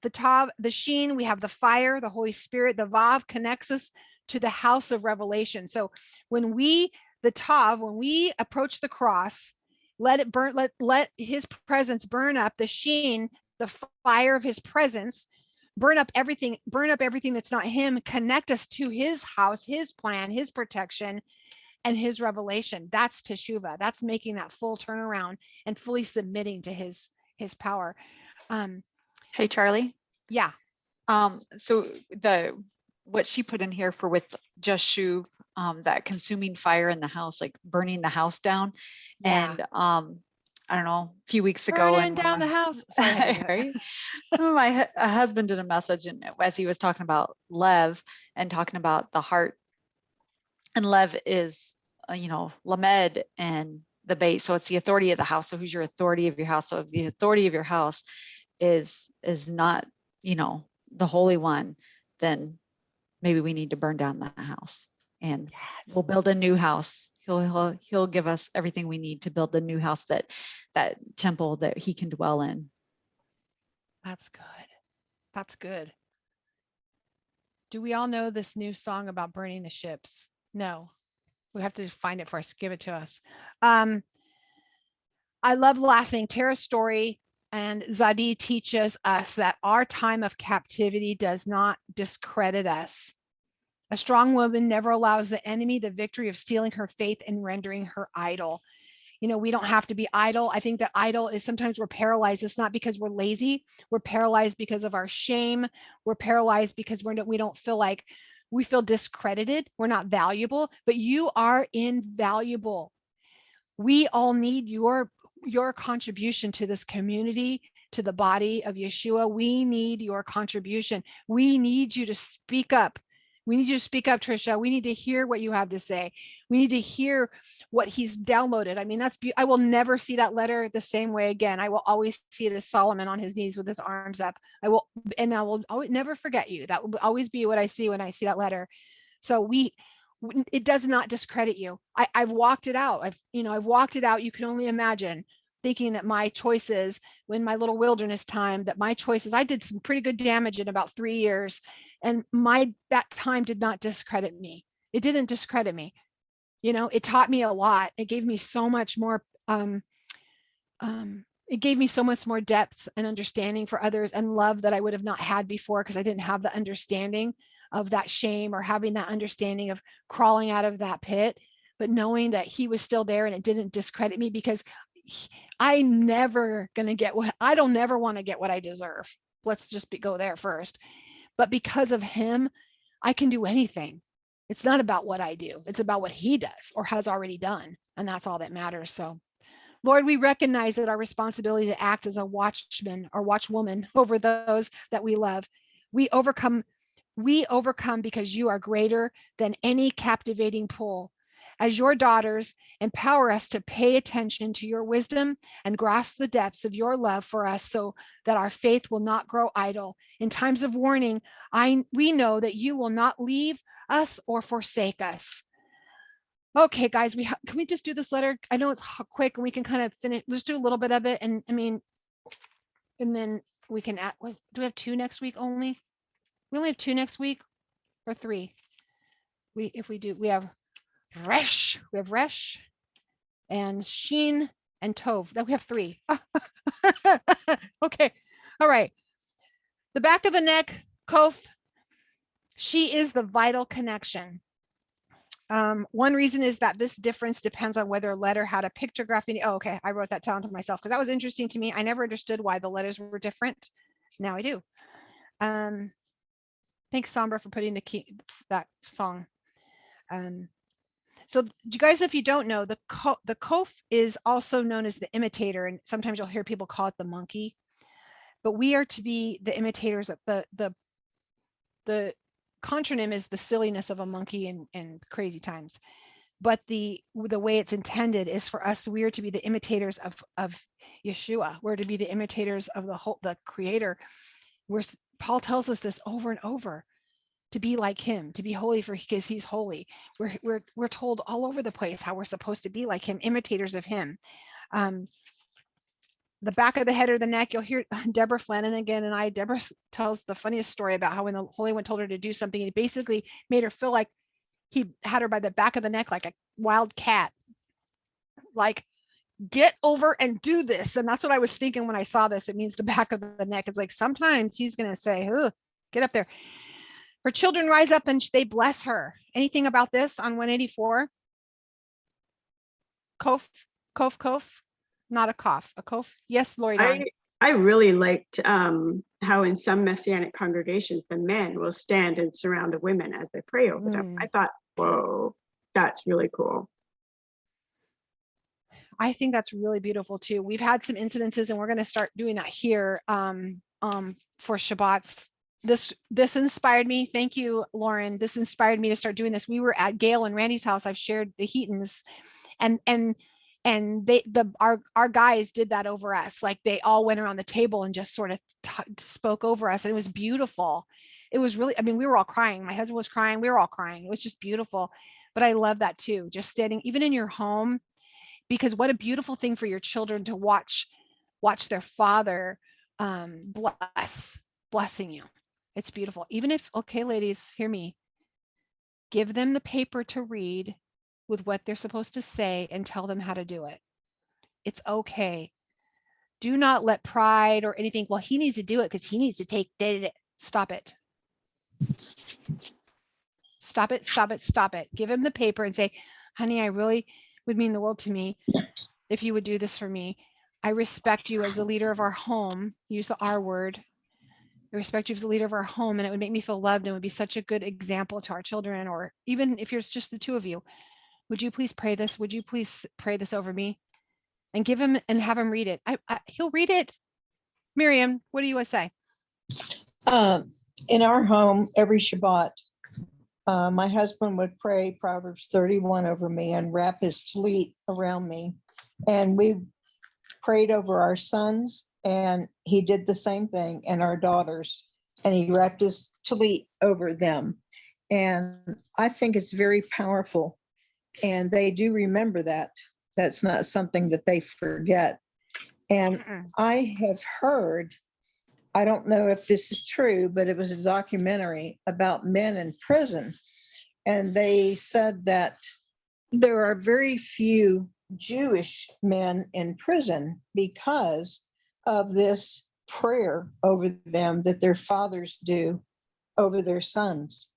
A: The Tav, the Shin, we have the fire, the Holy Spirit. The Vav connects us to the house of revelation. So when the Tav, when we approach the cross, let it burn, let his presence burn up. The Shin, the fire of his presence, burn up everything that's not him, connect us to his house, his plan, his protection, and his revelation. That's teshuva. That's making that full turnaround and fully submitting to his power.
B: Hey, Charlie.
A: Yeah.
B: So what she put in here for with just shuv, that consuming fire in the house, like burning the house down.
A: Yeah.
B: And I don't know, a few weeks ago,
A: Burning
B: and
A: down the house. Sorry,
B: right? My husband did a message, and as he was talking about Lev and talking about the heart, and Lev is lamed and the base, so it's the authority of the house. So who's your authority of your house? So if the authority of your house is not the Holy One, then maybe we need to burn down that house, and we'll build a new house. He'll give us everything we need to build the new house, that temple that he can dwell in.
A: That's good. That's good. Do we all know this new song about burning the ships? No. We have to find it first. Give it to us. I love the last thing. Tara's story and Tzadi teaches us that our time of captivity does not discredit us. A strong woman never allows the enemy the victory of stealing her faith and rendering her idle. We don't have to be idle. I think that idle is sometimes we're paralyzed. It's not because we're lazy. We're paralyzed because of our shame. We're paralyzed because we don't feel like we feel discredited. We're not valuable, but you are invaluable. We all need your contribution to this community, to the body of Yeshua. We need your contribution. We need you to speak up. We need you to speak up, Trisha. We need to hear what you have to say. We need to hear what he's downloaded. I mean, I will never see that letter the same way again. I will always see it as Solomon on his knees with his arms up. I will never forget you. That will always be what I see when I see that letter. So it does not discredit you. I've walked it out. I've walked it out. You can only imagine, thinking that my choices, when my little wilderness time, that my choices, I did some pretty good damage in about 3 years. And that time did not discredit me. It didn't discredit me. It taught me a lot. It gave me so much more, it gave me so much more depth and understanding for others, and love that I would have not had before, because I didn't have the understanding of that shame, or having that understanding of crawling out of that pit, but knowing that he was still there and it didn't discredit me, because I'm never going to get I don't never want to get what I deserve. Let's just go there first. But because of him, I can do anything. It's not about what I do. It's about what he does or has already done. And that's all that matters. So, Lord, we recognize that our responsibility to act as a watchman or watchwoman over those that we love. We overcome because you are greater than any captivating pull. As your daughters, empower us to pay attention to your wisdom and grasp the depths of your love for us, so that our faith will not grow idle. In times of warning, we know that you will not leave us or forsake us. Okay, guys, can we just do this letter? I know it's quick and we can kind of finish. Let's do a little bit of it. And then we can do we have 2 next week only? We only have 2 next week or 3. We have Resh, and Sheen and Tov. That we have 3. Okay. All right. The back of the neck, Kof, she is the vital connection. One reason is that this difference depends on whether a letter had a pictograph in it. Oh, okay. I wrote that down to myself because that was interesting to me. I never understood why the letters were different. Now I do. Thanks, Sombra, for putting that song. So you guys, if you don't know, the Kof is also known as the imitator, and sometimes you'll hear people call it the monkey. But we are to be the imitators of the contronym is the silliness of a monkey in crazy times. But the way it's intended is for us, we are to be the imitators of Yeshua. We're to be the imitators of the Creator. Paul tells us this over and over, to be like him, to be holy because he's holy. We're told all over the place how we're supposed to be like him, imitators of him. The back of the head or the neck, you'll hear Deborah Flanagan and Deborah tells the funniest story about how when the Holy One told her to do something, he basically made her feel like he had her by the back of the neck like a wild cat. Like, get over and do this. And that's what I was thinking when I saw this. It means the back of the neck. It's like sometimes he's going to say, get up there. Her children rise up and they bless her. Anything about this on 184? Kof. Not a cough, a kof. Yes, Lori.
D: I really liked how in some Messianic congregations, the men will stand and surround the women as they pray over them. I thought, whoa, that's really cool.
A: I think that's really beautiful too. We've had some incidences and we're going to start doing that here for Shabbats. This inspired me. Thank you, Lauren. This inspired me to start doing this. We were at Gail and Randy's house. I've shared the Heatons and our guys did that over us. Like they all went around the table and just sort of spoke over us. And it was beautiful. It was really, I mean, we were all crying. My husband was crying. We were all crying. It was just beautiful. But I love that too. Just standing, even in your home, because what a beautiful thing for your children to watch their father blessing you. It's beautiful. Even if, okay, ladies, hear me. Give them the paper to read with what they're supposed to say and tell them how to do it. It's okay. Do not let pride or anything, well, he needs to do it because he needs to take, stop it. Stop it. Give him the paper and say, honey, I really would mean the world to me if you would do this for me. I respect you as the leader of our home. Use the R word. I respect you as the leader of our home, and it would make me feel loved and would be such a good example to our children, or even if you're just the two of you. Would you please pray this? Would you please pray this over me? And give him and have him read it. He'll read it. Miriam, what do you want to say?
E: In our home, every Shabbat, my husband would pray Proverbs 31 over me and wrap his fleet around me. And we prayed over our sons, and he did the same thing, and our daughters, and he wrapped his tallit over them. And I think it's very powerful, and they do remember that. That's not something that they forget. And I have heard, I don't know if this is true, but it was a documentary about men in prison. And they said that there are very few Jewish men in prison because of this prayer over them that their fathers do over their sons.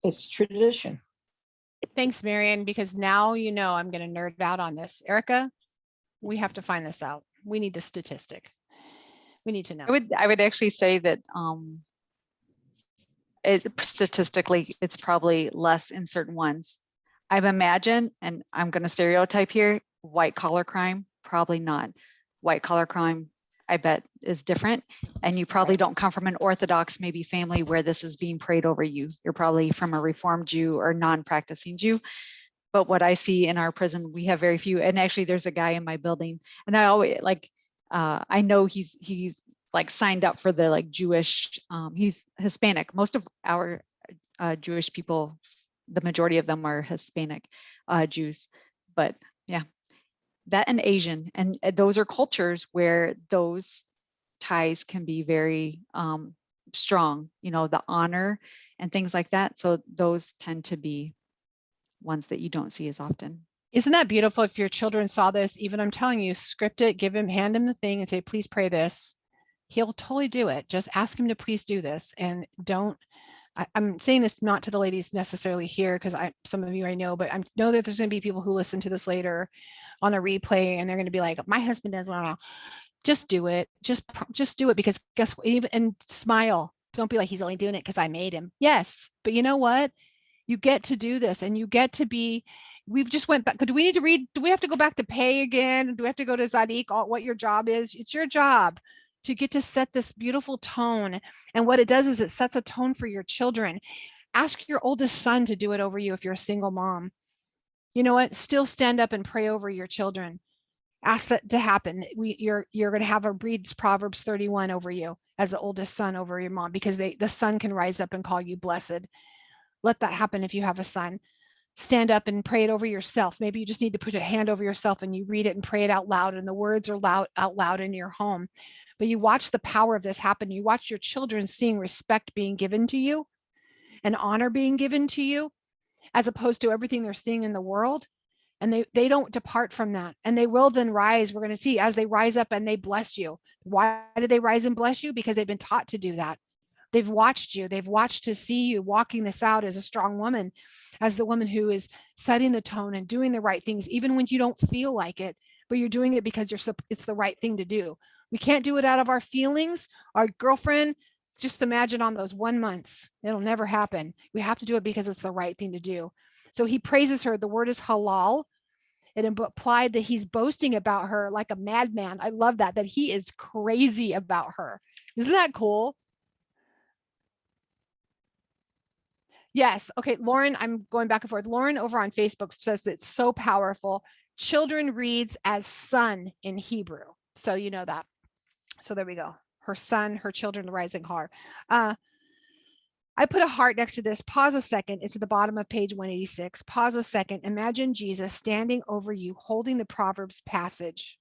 E: It's tradition.
A: Thanks, Marian, because now you know I'm going to nerd out on this. Erica, we have to find this out. We need the statistic. We need to know.
B: I would actually say that statistically, it's probably less in certain ones. I've imagined, and I'm going to stereotype here, white collar crime, probably not. White collar crime, I bet, is different. And you probably don't come from an Orthodox maybe family where this is being prayed over you. You're probably from a Reformed Jew or non-practicing Jew. But what I see in our prison, we have very few. And actually, there's a guy in my building, and I always I know he's like signed up for the like Jewish. He's Hispanic. Most of our Jewish people, the majority of them are Hispanic Jews. But yeah, that and Asian, and those are cultures where those ties can be very strong, you know, the honor and things like that. So those tend to be ones that you don't see as often.
A: Isn't that beautiful? If your children saw this, even I'm telling you, script it, hand him the thing and say, please pray this. He'll totally do it. Just ask him to please do this. And don't, I'm saying this not to the ladies necessarily here, because some of you I know, but I know that there's going to be people who listen to this later on a replay and they're going to be like, my husband does well. Just do it. Just do it, because guess what? Even, and smile. Don't be like, he's only doing it because I made him. Yes. But you know what? You get to do this, and you get to be, we've just went back. Do we need to read? Do we have to go back to pay again? Do we have to go to Tzaddik, what your job is? It's your job to get to set this beautiful tone. And what it does is it sets a tone for your children. Ask your oldest son to do it over you if you're a single mom. You know what? Still stand up and pray over your children. Ask that to happen. You're going to have a read Proverbs 31 over you as the oldest son over your mom, because the son can rise up and call you blessed. Let that happen if you have a son. Stand up and pray it over yourself. Maybe you just need to put a hand over yourself and you read it and pray it out loud, and the words are out loud in your home. But you watch the power of this happen. You watch your children seeing respect being given to you and honor being given to you, as opposed to everything they're seeing in the world. And they don't depart from that. And they will then rise. We're going to see as they rise up and they bless you. Why do they rise and bless you? Because they've been taught to do that. They've watched you. They've watched to see you walking this out as a strong woman, as the woman who is setting the tone and doing the right things, even when you don't feel like it, but you're doing it because it's the right thing to do. We can't do it out of our feelings. Our girlfriend, just imagine on those 1 month, it'll never happen. We have to do it because it's the right thing to do. So he praises her. The word is halal. It implied that he's boasting about her like a madman. I love that he is crazy about her. Isn't that cool? Yes. Okay. Lauren, I'm going back and forth. Lauren over on Facebook says that it's so powerful. Children reads as son in Hebrew. So you know that. So there we go. Her son, her children, the rising heart. I put a heart next to this. Pause a second. It's at the bottom of page 186. Pause a second. Imagine Jesus standing over you, holding the Proverbs passage.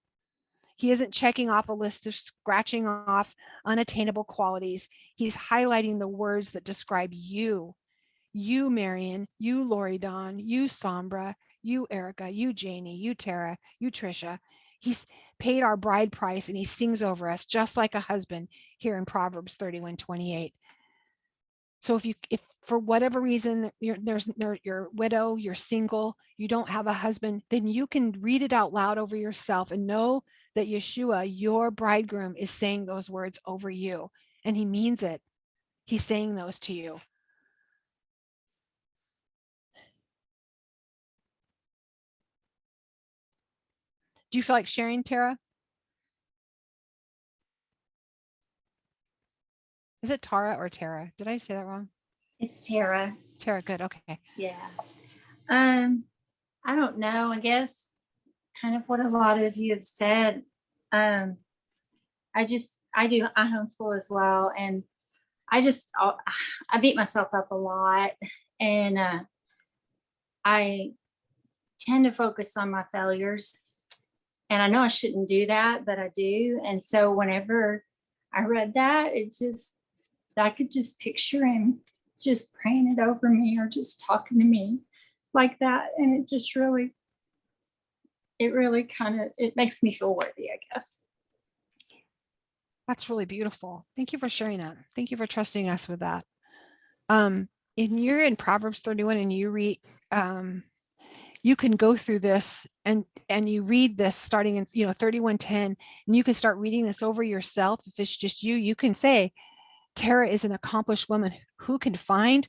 A: He isn't checking off a list of scratching off unattainable qualities. He's highlighting the words that describe you. You, Marion, you, Lori Dawn, you, Sombra, you, Erica, you, Janie, you, Tara, you, Trisha. He's paid our bride price and he sings over us just like a husband here in Proverbs 31:28. So if for whatever reason you're widow, you're single, you don't have a husband, then you can read it out loud over yourself and know that Yeshua, your bridegroom, is saying those words over you. And he means it. He's saying those to you. Do you feel like sharing, Tara? Is it Tara or Tara? Did I say that wrong?
G: It's Tara.
A: Tara, good. Okay.
G: Yeah. I don't know. I guess kind of what a lot of you have said. I homeschool as well, and I beat myself up a lot, and I tend to focus on my failures, and I know I shouldn't do that, but I do. And so whenever I read that, I could just picture him just praying it over me or just talking to me like that. And it just really it makes me feel worthy, I guess.
A: That's really beautiful. Thank you for sharing that. Thank you for trusting us with that. If you're in Proverbs 31 and you read, you can go through this and you read this starting in 31:10, and you can start reading this over yourself. If it's just you can say, Tara is an accomplished woman who can find.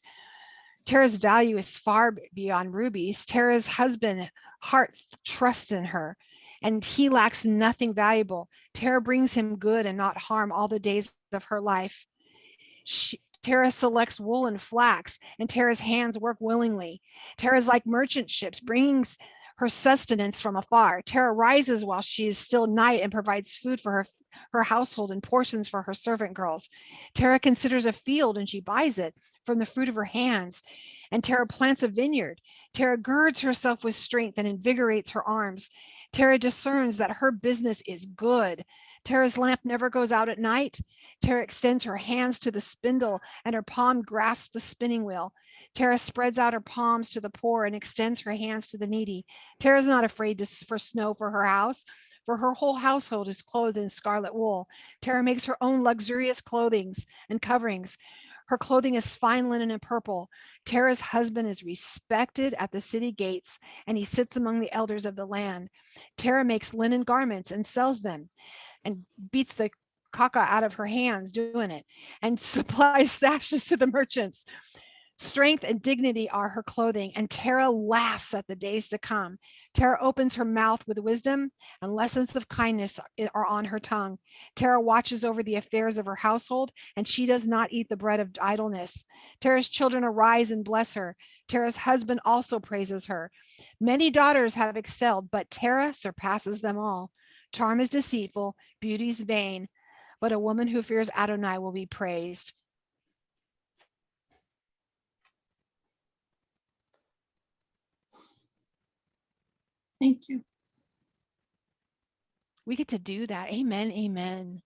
A: Tara's value is far beyond rubies. Tara's husband heart trusts in her, and he lacks nothing valuable. Tara brings him good and not harm all the days of her life. Tara selects wool and flax, and Tara's hands work willingly. Tara's like merchant ships, bringing her sustenance from afar. Tara rises while she is still night and provides food for her household and portions for her servant girls. Tara considers a field and she buys it from the fruit of her hands. And Tara plants a vineyard. Tara girds herself with strength and invigorates her arms. Tara discerns that her business is good. Tara's lamp never goes out at night. Tara extends her hands to the spindle and her palm grasps the spinning wheel. Tara spreads out her palms to the poor and extends her hands to the needy. Tara's not afraid for snow for her house, for her whole household is clothed in scarlet wool. Tara makes her own luxurious clothing and coverings. Her clothing is fine linen and purple. Tara's husband is respected at the city gates, and he sits among the elders of the land. Tara makes linen garments and sells them, and beats the caca out of her hands doing it, and supplies sashes to the merchants. Strength and dignity are her clothing, and Tara laughs at the days to come. Tara opens her mouth with wisdom, and lessons of kindness are on her tongue. Tara watches over the affairs of her household, and she does not eat the bread of idleness. Tara's children arise and bless her. Tara's husband also praises her. Many daughters have excelled, but Tara surpasses them all. Charm is deceitful, beauty is vain, but a woman who fears Adonai will be praised.
F: Thank you.
A: We get to do that. Amen. Amen.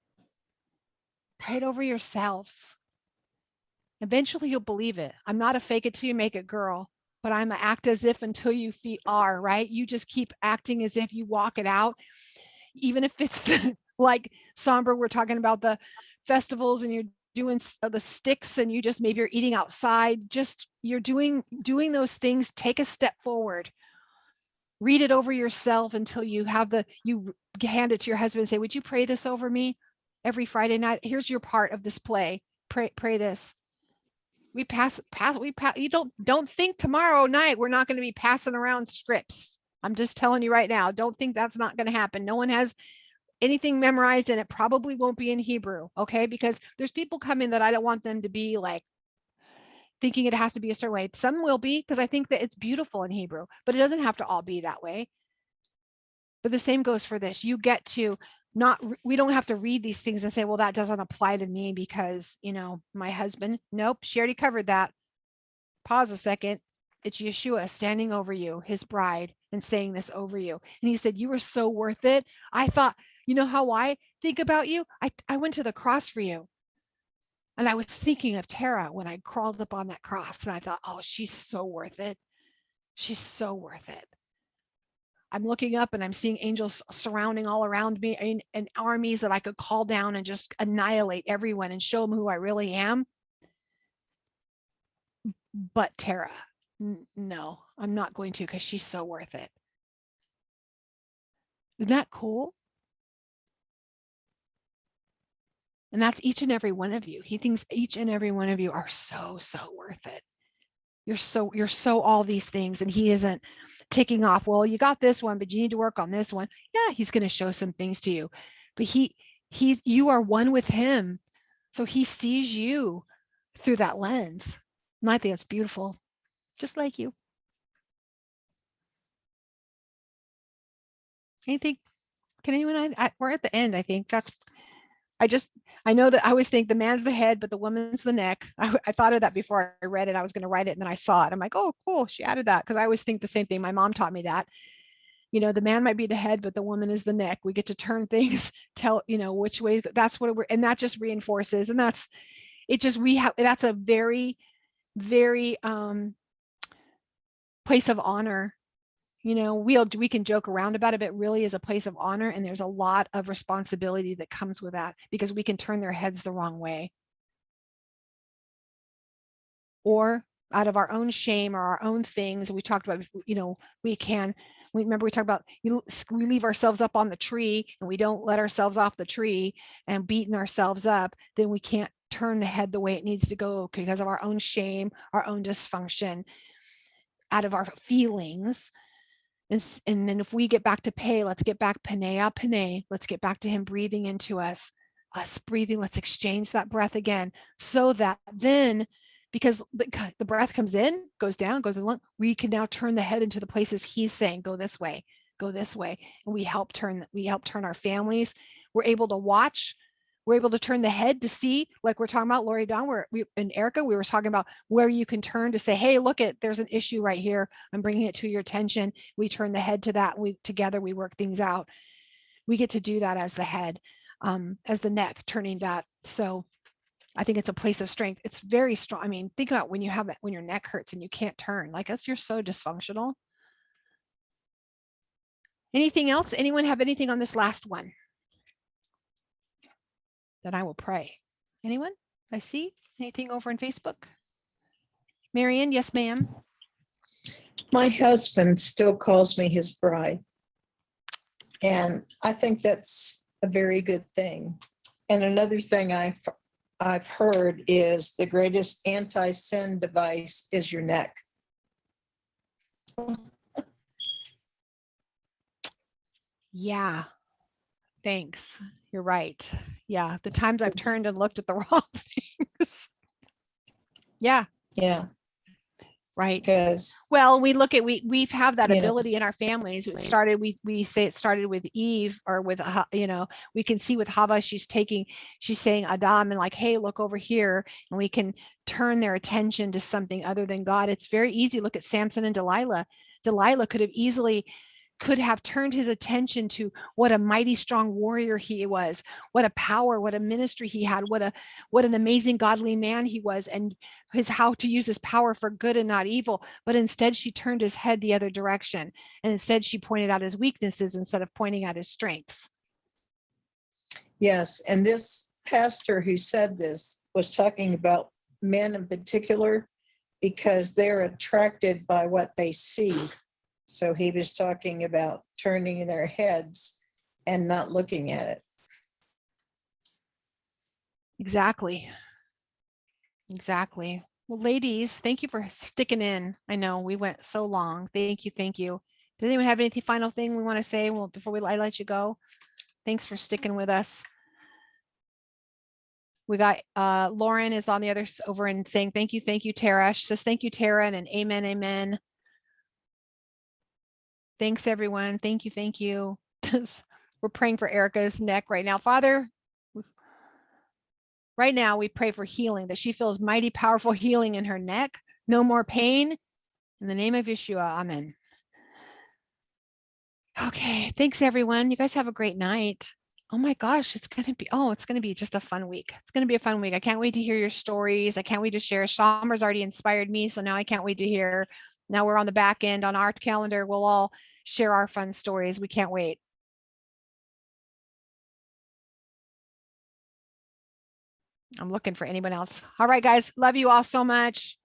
A: Pray it over yourselves. Eventually you'll believe it. I'm not a fake it till you make it girl, but I'm a act as if until you are, right? You just keep acting as if you walk it out. Even if it's like somber, we're talking about the festivals and you're doing the sticks and you just maybe you're eating outside, just you're doing those things. Take a step forward. Read it over yourself until you hand it to your husband and say, would you pray this over me every Friday night? Here's your part of this play. Pray this. We pass. You don't think tomorrow night we're not going to be passing around scripts. I'm just telling you right now, don't think that's not going to happen. No one has anything memorized and it probably won't be in Hebrew. Okay. Because there's people coming that I don't want them to be like, thinking it has to be a certain way. Some will be, because I think that it's beautiful in Hebrew, but it doesn't have to all be that way. But the same goes for this. You get to we don't have to read these things and say, well, that doesn't apply to me because, my husband, nope, she already covered that. Pause a second. It's Yeshua standing over you, his bride, and saying this over you. And he said, you were so worth it. I thought, you know how I think about you? I went to the cross for you. And I was thinking of Tara when I crawled up on that cross and I thought, oh, she's so worth it. She's so worth it. I'm looking up and I'm seeing angels surrounding all around me and armies that I could call down and just annihilate everyone and show them who I really am. But Tara, no, I'm not going to because she's so worth it. Isn't that cool? And that's each and every one of you. He thinks each and every one of you are so, so worth it. You're so all these things, and he isn't ticking off, well, you got this one, but you need to work on this one. Yeah, he's going to show some things to you, but you are one with him. So he sees you through that lens. And I think it's beautiful, just like you. Anything? Can anyone? We're at the end, I think. I know that I always think the man's the head, but the woman's the neck. I thought of that before I read it. I was going to write it and then I saw it. I'm like, oh, cool. She added that because I always think the same thing. My mom taught me that. The man might be the head, but the woman is the neck. We get to turn things, tell, which way. That's what and that just reinforces. And that's a very, very place of honor. We can joke around about it, but it really is a place of honor. And there's a lot of responsibility that comes with that because we can turn their heads the wrong way. Or out of our own shame or our own things. We talked about, we talked about, we leave ourselves up on the tree and we don't let ourselves off the tree and beating ourselves up, then we can't turn the head the way it needs to go because of our own shame, our own dysfunction, out of our feelings. And then if we get back to pay, let's get back Panea. Let's get back to him breathing into us breathing. Let's exchange that breath again so that then, because the breath comes in, goes down, goes in the lung, we can now turn the head into the places he's saying, go this way. And we help turn our families. We're able to watch. We're able to turn the head to see, like we're talking about Lori Dawn, and Erica, we were talking about where you can turn to say, hey, look, there's an issue right here. I'm bringing it to your attention. We turn the head to that. Together we work things out. We get to do that as the head. as the neck, turning that. So I think it's a place of strength. It's very strong. I mean, think about when you have it, when your neck hurts and you can't turn, like that's, you're so dysfunctional. Anything else? Anyone have anything on this last one? Then I will pray. Anyone? I see anything over on Facebook? Marion, yes, ma'am.
E: My husband still calls me his bride. And I think that's a very good thing. And another thing I've heard is the greatest anti-sin device is your neck.
A: Yeah. Thanks. You're right. Yeah. The times I've turned and looked at the wrong things. Yeah.
E: Yeah.
A: Right.
E: Because
A: well, we look at, we've have that
E: You know.
A: ability in our families. It started, we say it started with Eve, or with, you know, we can see with Hava, she's saying Adam, and like, hey, look over here. And we can turn their attention to something other than God. It's very easy. Look at Samson and Delilah. Delilah could have turned his attention to what a mighty strong warrior he was, what a power, what a ministry he had, what an amazing godly man he was, and how to use his power for good and not evil. But instead she turned his head the other direction, and instead she pointed out his weaknesses instead of pointing out his strengths.
E: yes, and this pastor who said this was talking about men in particular because they're attracted by what they see. So he was talking about turning their heads and not looking at it.
A: Exactly. Exactly. Well, ladies, thank you for sticking in. I know we went so long. Thank you. Thank you. Does anyone have anything final thing we want to say? Well, before I let you go, thanks for sticking with us. We got Lauren is on the other over and saying thank you, Tara. She says thank you, Tara, and an amen, amen. Thanks, everyone. Thank you. We're praying for Erica's neck right now. Father, right now we pray for healing, that she feels mighty, powerful healing in her neck. No more pain. In the name of Yeshua, amen. Okay, thanks, everyone. You guys have a great night. Oh my gosh, it's going to be just a fun week. It's going to be a fun week. I can't wait to hear your stories. I can't wait to share. Summer's already inspired me, so now I can't wait to hear. Now we're on the back end on our calendar. We'll all share our fun stories. We can't wait. I'm looking for anyone else. All right, guys. Love you all so much.